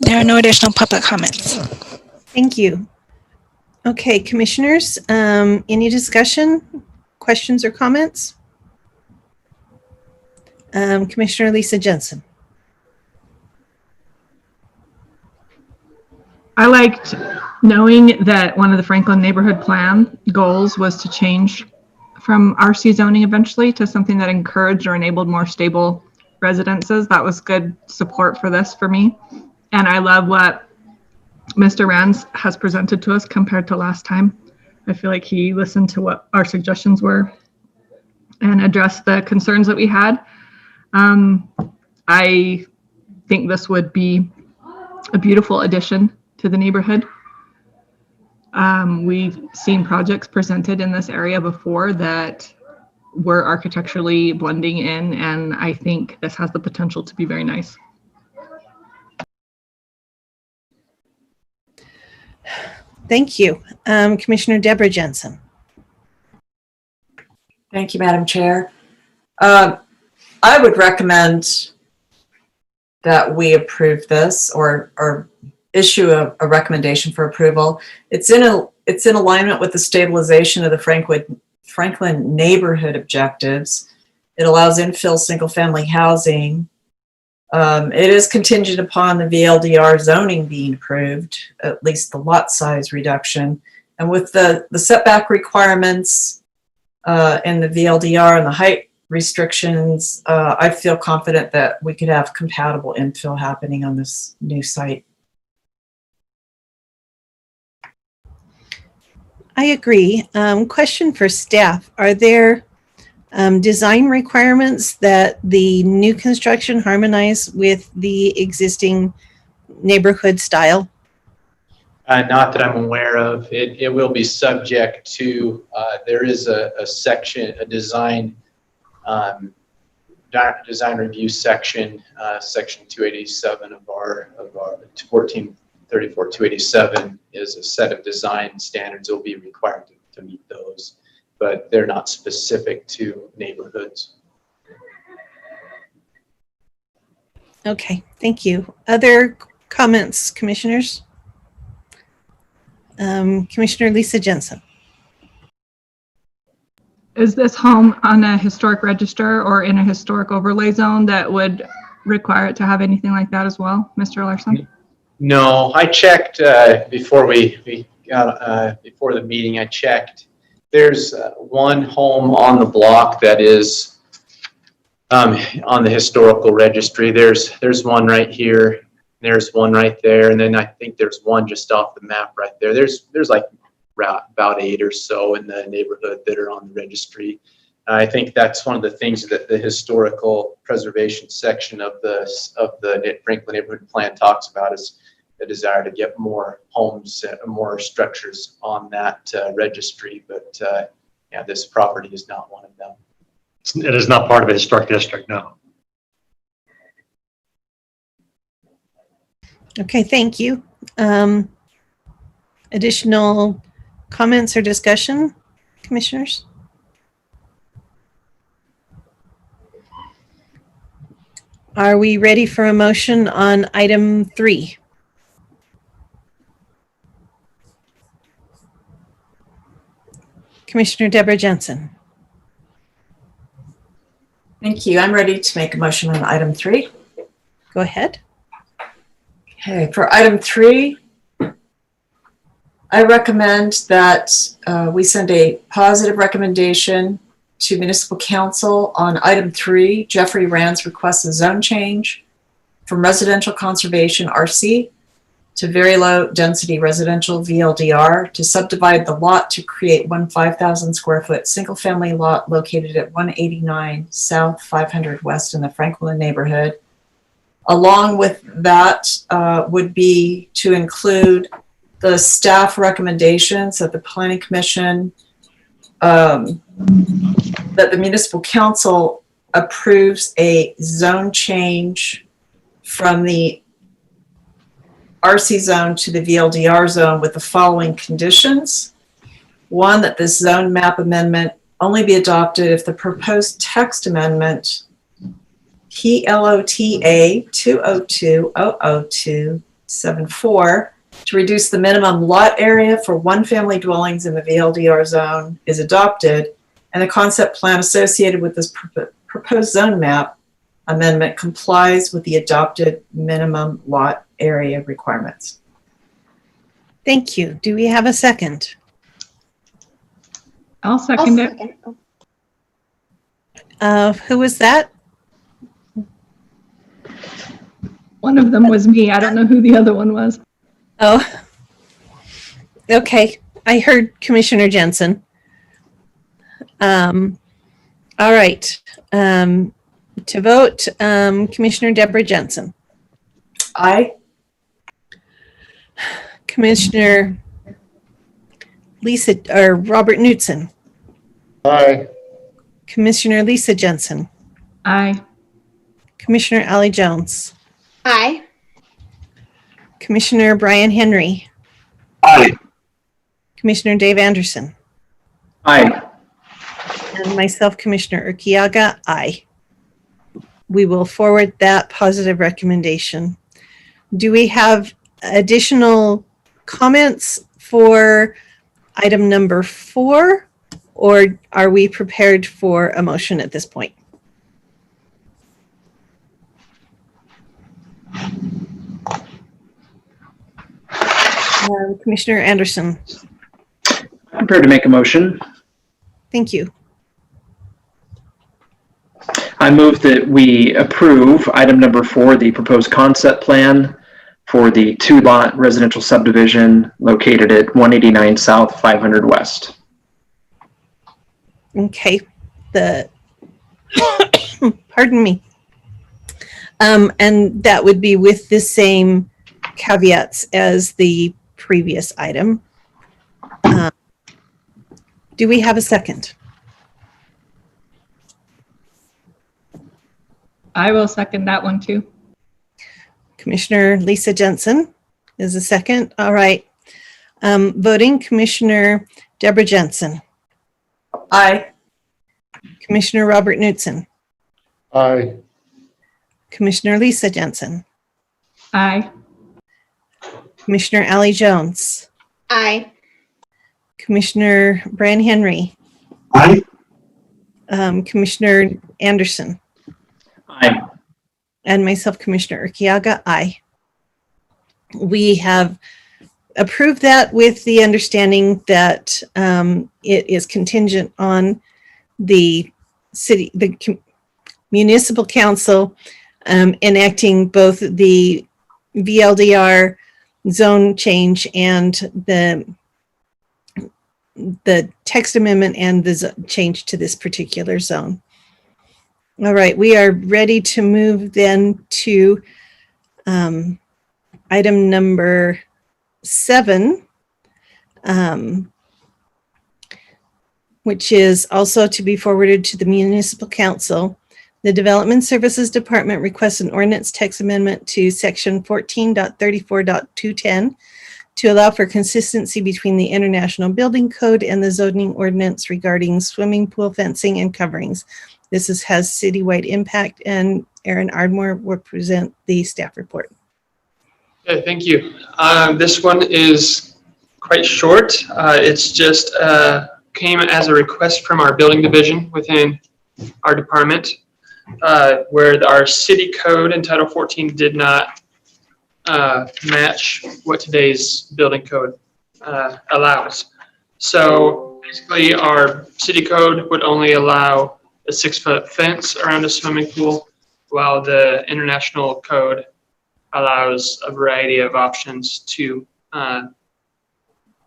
There are no additional public comments. Thank you. Okay, commissioners, any discussion, questions or comments? Commissioner Lisa Jensen. I liked knowing that one of the Franklin Neighborhood Plan goals was to change from RC zoning eventually to something that encouraged or enabled more stable residences. That was good support for this for me. And I love what Mr. Rands has presented to us compared to last time. I feel like he listened to what our suggestions were and addressed the concerns that we had. I think this would be a beautiful addition to the neighborhood. We've seen projects presented in this area before that were architecturally blending in, and I think this has the potential to be very nice. Thank you. Commissioner Deborah Jensen. Thank you, Madam Chair. I would recommend that we approve this or issue a recommendation for approval. It's in alignment with the stabilization of the Franklin neighborhood objectives. It allows infill single-family housing. It is contingent upon the VLDR zoning being approved, at least the lot size reduction. And with the setback requirements and the VLDR and the height restrictions, I feel confident that we could have compatible infill happening on this new site. I agree. Question for staff. Are there design requirements that the new construction harmonize with the existing neighborhood style? Not that I'm aware of. It will be subject to, there is a section, a design review section, section 287 of our 1434-287 is a set of design standards that will be required to meet those, but they're not specific to neighborhoods. Okay, thank you. Other comments, commissioners? Commissioner Lisa Jensen. Is this home on a historic register or in a historic overlay zone that would require it to have anything like that as well, Mr. Larson? No, I checked before we got before the meeting. I checked. There's one home on the block that is on the historical registry. There's one right here. There's one right there, and then I think there's one just off the map right there. There's like about 8 or so in the neighborhood that are on the registry. I think that's one of the things that the historical preservation section of the Franklin Neighborhood Plan talks about is the desire to get more homes, more structures on that registry. But yeah, this property is not one of them. It is not part of a historic district, no. Okay, thank you. Additional comments or discussion, commissioners? Are we ready for a motion on item 3? Commissioner Deborah Jensen. Thank you. I'm ready to make a motion on item 3. Go ahead. Okay, for item 3, I recommend that we send a positive recommendation to Municipal Council on item 3. Jeffrey Rands requests a zone change from residential conservation RC to very low density residential VLDR to subdivide the lot to create one 5,000 square foot single family lot located at 189 South 500 West in the Franklin neighborhood. Along with that would be to include the staff recommendations that the Planning Commission, that the Municipal Council approves a zone change from the RC zone to the VLDR zone with the following conditions. 1, that this zone map amendment only be adopted if the proposed text amendment PLOTA 202002 7.4, to reduce the minimum lot area for one-family dwellings in the VLDR zone is adopted, and the concept plan associated with this proposed zone map amendment complies with the adopted minimum lot area requirements. Thank you. Do we have a second? I'll second it. Who was that? One of them was me. I don't know who the other one was. Oh, okay. I heard Commissioner Jensen. All right. To vote, Commissioner Deborah Jensen. Aye. Commissioner Robert Knutson. Aye. Commissioner Lisa Jensen. Aye. Commissioner Ally Jones. Aye. Commissioner Brian Henry. Aye. Commissioner Dave Anderson. Aye. And myself, Commissioner Urquiaga, aye. We will forward that positive recommendation. Do we have additional comments for item number 4, or are we prepared for a motion at this point? Commissioner Anderson. I'm prepared to make a motion. Thank you. I move that we approve item number 4, the proposed concept plan for the 2-lot residential subdivision located at 189 South, 500 West. Okay. Pardon me. And that would be with the same caveats as the previous item. Do we have a second? I will second that one too. Commissioner Lisa Jensen is a second. All right. Voting, Commissioner Deborah Jensen. Aye. Commissioner Robert Knutson. Aye. Commissioner Lisa Jensen. Aye. Commissioner Ally Jones. Aye. Commissioner Brian Henry. Aye. Commissioner Anderson. Aye. And myself, Commissioner Urquiaga, aye. We have approved that with the understanding that it is contingent on the municipal council enacting both the VLDR zone change and the text amendment and the change to this particular zone. All right, we are ready to move then to item number 7, which is also to be forwarded to the municipal council. The Development Services Department requests an ordinance text amendment to section 14.34.210 to allow for consistency between the International Building Code and the zoning ordinance regarding swimming pool fencing and coverings. This has citywide impact, and Aaron Ardmore will present the staff report. Okay, thank you. This one is quite short. It's just came as a request from our building division within our department, where our city code in Title 14 did not match what today's building code allows. So basically, our city code would only allow a 6-foot fence around a swimming pool, while the international code allows a variety of options to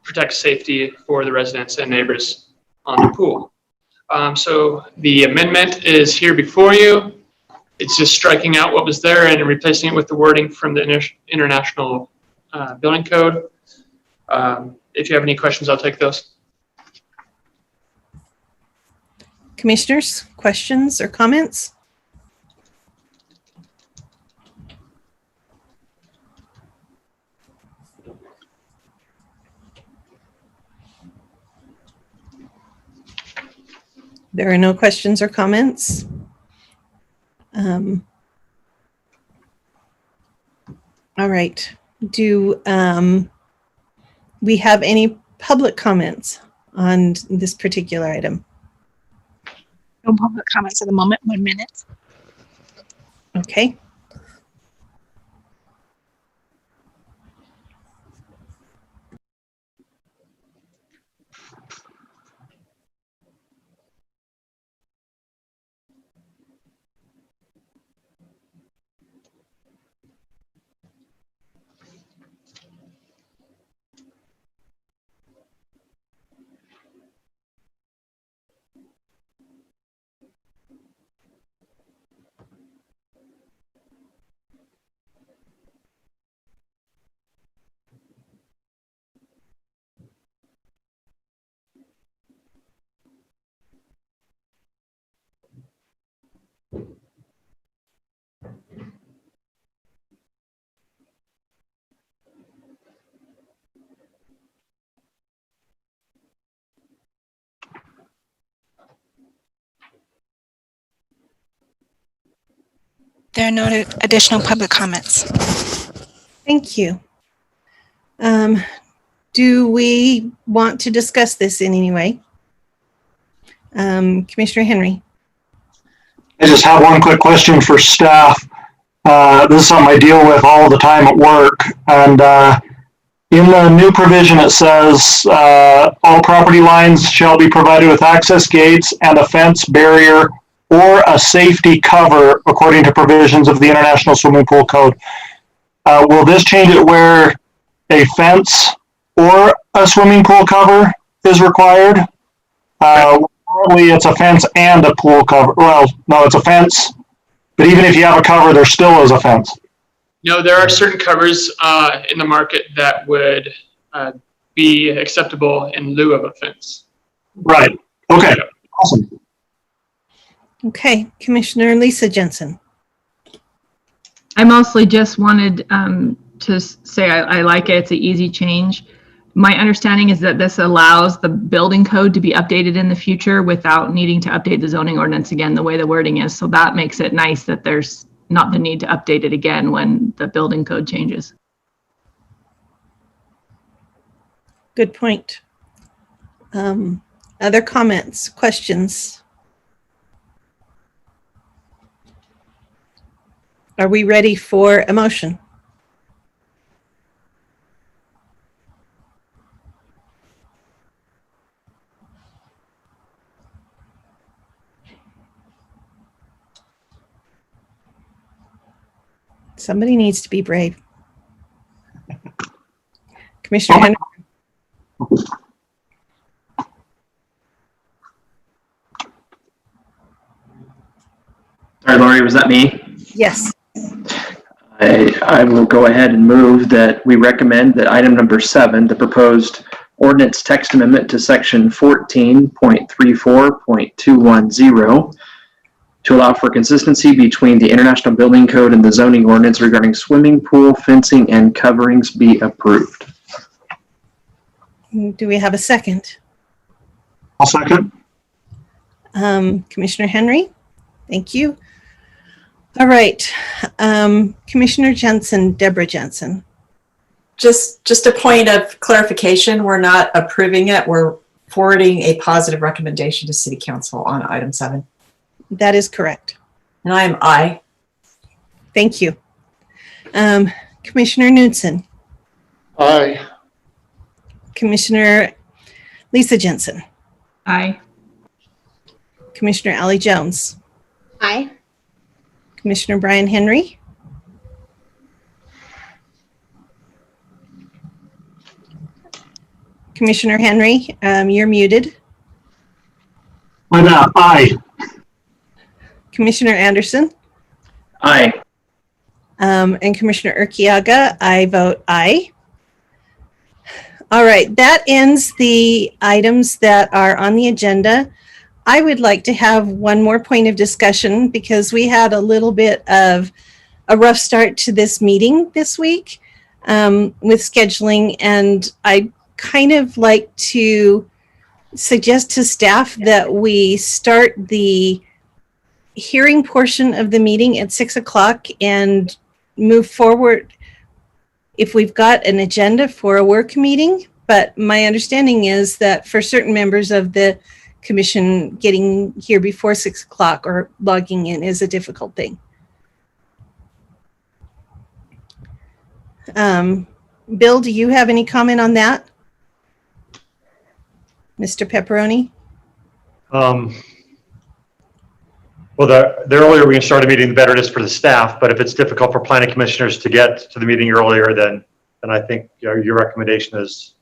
protect safety for the residents and neighbors on the pool. So the amendment is here before you. It's just striking out what was there and replacing it with the wording from the international building code. If you have any questions, I'll take those. Commissioners, questions or comments? There are no questions or comments. All right. Do we have any public comments on this particular item? No public comments at the moment. 1 minute. Okay. There are no additional public comments. Thank you. Do we want to discuss this in any way? Commissioner Henry. I just have one quick question for staff. This is something I deal with all the time at work. And in the new provision, it says all property lines shall be provided with access gates and a fence barrier or a safety cover according to provisions of the International Swimming Pool Code. Will this change it where a fence or a swimming pool cover is required? Currently, it's a fence and a pool cover. Well, no, it's a fence. But even if you have a cover, there still is a fence. No, there are certain covers in the market that would be acceptable in lieu of a fence. Right. Okay. Awesome. Okay, Commissioner Lisa Jensen. I mostly just wanted to say I like it. It's an easy change. My understanding is that this allows the building code to be updated in the future without needing to update the zoning ordinance again, the way the wording is. So that makes it nice that there's not the need to update it again when the building code changes. Good point. Other comments, questions? Are we ready for a motion? Somebody needs to be brave. Commissioner Henry. Sorry, Lori, was that me? Yes. I will go ahead and move that we recommend that item number 7, the proposed ordinance text amendment to section 14.34.210, to allow for consistency between the International Building Code and the zoning ordinance regarding swimming pool, fencing, and coverings be approved. Do we have a second? I'll second. Commissioner Henry, thank you. All right, Commissioner Jensen, Deborah Jensen. Just a point of clarification, we're not approving it. We're forwarding a positive recommendation to City Council on item 7. That is correct. And I am aye. Thank you. Commissioner Knudsen. Aye. Commissioner Lisa Jensen. Aye. Commissioner Allie Jones. Aye. Commissioner Brian Henry. Commissioner Henry, you're muted. Why not? Aye. Commissioner Anderson. Aye. And Commissioner Urquiaga, I vote aye. All right, that ends the items that are on the agenda. I would like to have one more point of discussion because we had a little bit of a rough start to this meeting this week with scheduling, and I kind of like to suggest to staff that we start the hearing portion of the meeting at 6 o'clock and move forward if we've got an agenda for a work meeting, but my understanding is that for certain members of the commission, getting here before 6 o'clock or logging in is a difficult thing. Bill, do you have any comment on that? Mr. Pepperoni? Well, the earlier we can start a meeting, the better it is for the staff. But if it's difficult for planning commissioners to get to the meeting earlier, then I think your recommendation is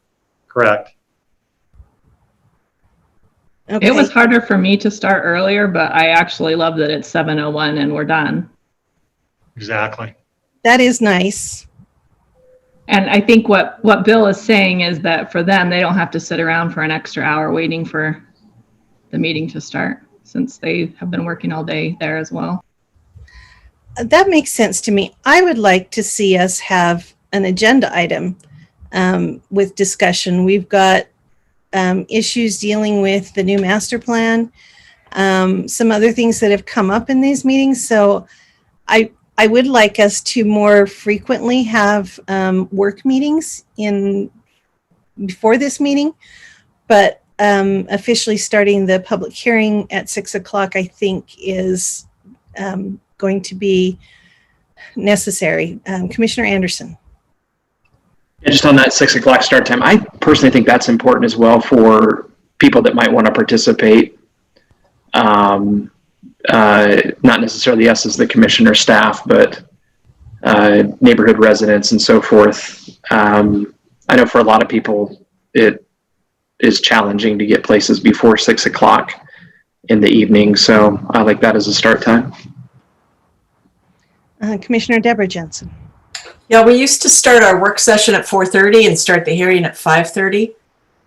correct. Okay. It was harder for me to start earlier, but I actually love that it's 7:01 and we're done. Exactly. That is nice. And I think what Bill is saying is that for them, they don't have to sit around for an extra hour waiting for the meeting to start, since they have been working all day there as well. That makes sense to me. I would like to see us have an agenda item with discussion. We've got issues dealing with the new master plan, some other things that have come up in these meetings. So I would like us to more frequently have work meetings before this meeting, but officially starting the public hearing at 6 o'clock, I think is going to be necessary. Commissioner Anderson. And just on that 6 o'clock start time, I personally think that's important as well for people that might want to participate. Not necessarily us as the commissioner staff, but neighborhood residents and so forth. I know for a lot of people, it is challenging to get places before 6 o'clock in the evening. So I like that as a start time. Commissioner Deborah Jensen. Yeah, we used to start our work session at 4:30 and start the hearing at 5:30.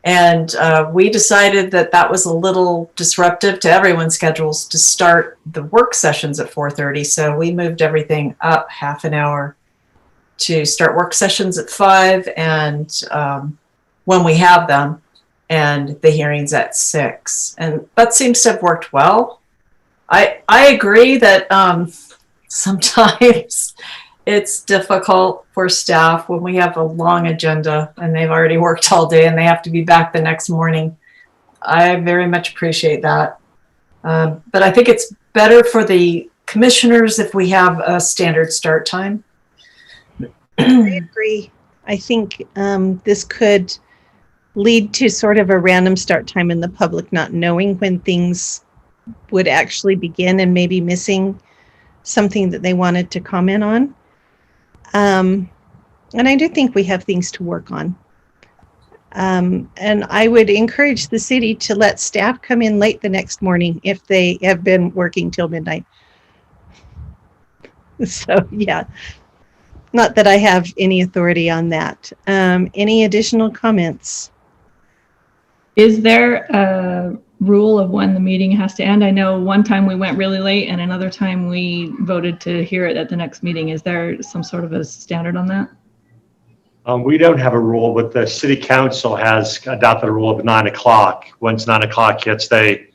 And we decided that that was a little disruptive to everyone's schedules to start the work sessions at 4:30. So we moved everything up half an hour to start work sessions at 5 and when we have them, and the hearings at 6. And that seems to have worked well. I agree that sometimes it's difficult for staff when we have a long agenda and they've already worked all day and they have to be back the next morning. I very much appreciate that. But I think it's better for the commissioners if we have a standard start time. I agree. I think this could lead to sort of a random start time in the public not knowing when things would actually begin and maybe missing something that they wanted to comment on. And I do think we have things to work on. And I would encourage the city to let staff come in late the next morning if they have been working till midnight. So, yeah, not that I have any authority on that. Any additional comments? Is there a rule of when the meeting has to end? I know one time we went really late and another time we voted to hear it at the next meeting. Is there some sort of a standard on that? We don't have a rule, but the city council has adopted a rule of 9 o'clock. Once 9 o'clock hits, they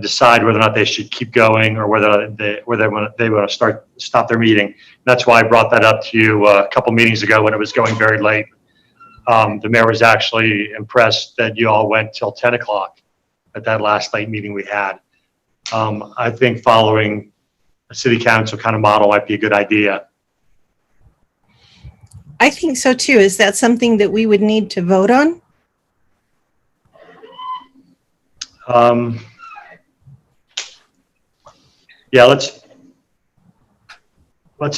decide whether or not they should keep going or whether they want to stop their meeting. That's why I brought that up to you a couple meetings ago when it was going very late. The mayor was actually impressed that you all went till 10 o'clock at that last late meeting we had. I think following a city council kind of model might be a good idea. I think so too. Is that something that we would need to vote on? Yeah, let's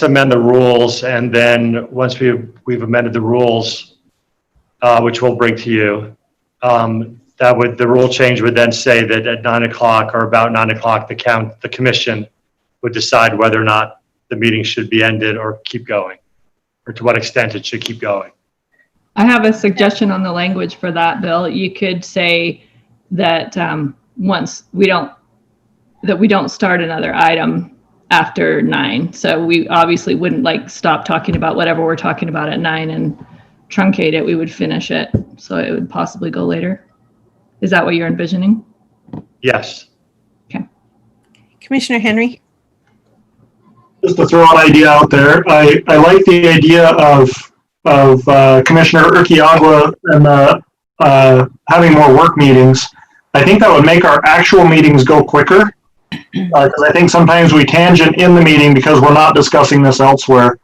amend the rules, and then once we've amended the rules, which we'll bring to you, the rule change would then say that at 9 o'clock or about 9 o'clock, the commission would decide whether or not the meeting should be ended or keep going, or to what extent it should keep going. I have a suggestion on the language for that, Bill. You could say that once we don't start another item after 9. So we obviously wouldn't stop talking about whatever we're talking about at 9 and truncate it. We would finish it, so it would possibly go later. Is that what you're envisioning? Yes. Okay. Commissioner Henry? just to throw an idea out there, I like the idea of Commissioner Urquiagua and having more work meetings. I think that would make our actual meetings go quicker, because I think sometimes we tangent in the meeting because we're not discussing this elsewhere.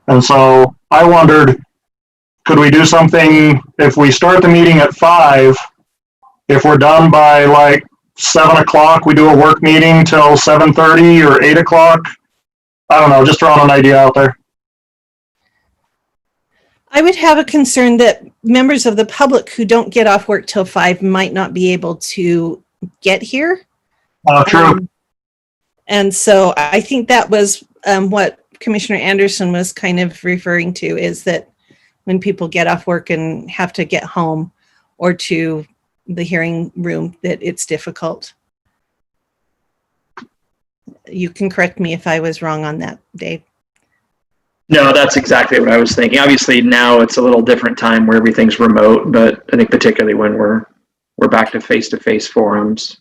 And so I wondered, could we do something if we start the meeting at 5, if we're done by like 7 o'clock, we do a work meeting till 7:30 or 8 o'clock? I don't know, just throwing an idea out there. I would have a concern that members of the public who don't get off work till 5 might not be able to get here. True. And so I think that was what Commissioner Anderson was kind of referring to, is that when people get off work and have to get home or to the hearing room, that it's difficult. You can correct me if I was wrong on that, Dave. No, that's exactly what I was thinking. Obviously now it's a little different time where everything's remote, but I think particularly when we're back to face-to-face forums,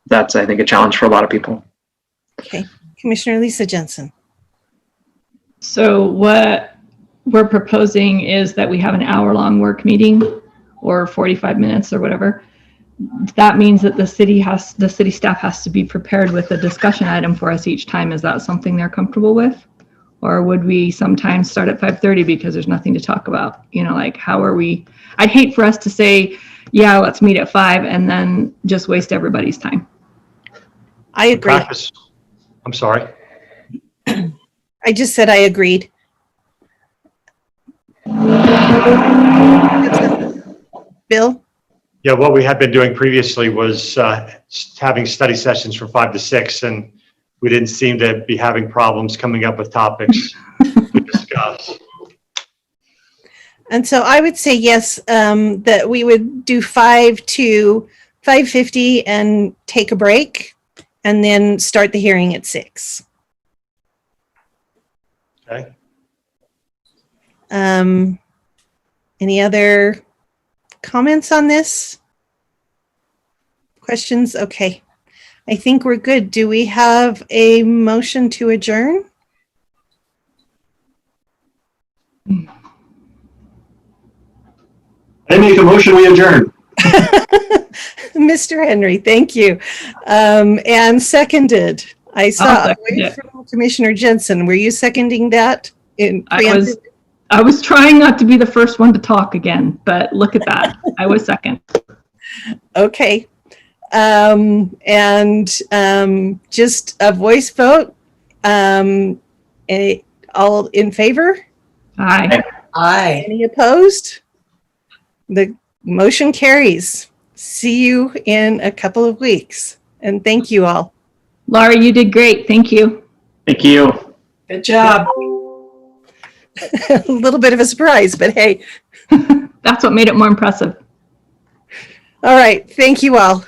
that's, I think, a challenge for a lot of people. Okay. Commissioner Lisa Jensen. So what we're proposing is that we have an hour-long work meeting or 45 minutes or whatever. That means that the city staff has to be prepared with a discussion item for us each time. Is that something they're comfortable with? Or would we sometimes start at 5:30 because there's nothing to talk about? You know, like, how are we? I'd hate for us to say, yeah, let's meet at 5 and then just waste everybody's time. I agree. Practice. I'm sorry. I just said I agreed. Bill? Yeah, what we had been doing previously was having study sessions from 5 to 6, and we didn't seem to be having problems coming up with topics to discuss. And so I would say yes, that we would do 5 to 5:50 and take a break and then start the hearing at 6. Okay. Any other comments on this? Questions? Okay. I think we're good. Do we have a motion to adjourn? I make a motion, we adjourn. Mr. Henry, thank you. And seconded. I saw a wave from Commissioner Jensen. Were you seconding that? I was trying not to be the first one to talk again, but look at that. I was second. Okay. Just a voice vote. All in favor? Aye. Aye. Any opposed? The motion carries. See you in a couple of weeks. And thank you all. Laura, you did great. Thank you. Thank you. Good job. A little bit of a surprise, but hey. That's what made it more impressive. All right. Thank you all.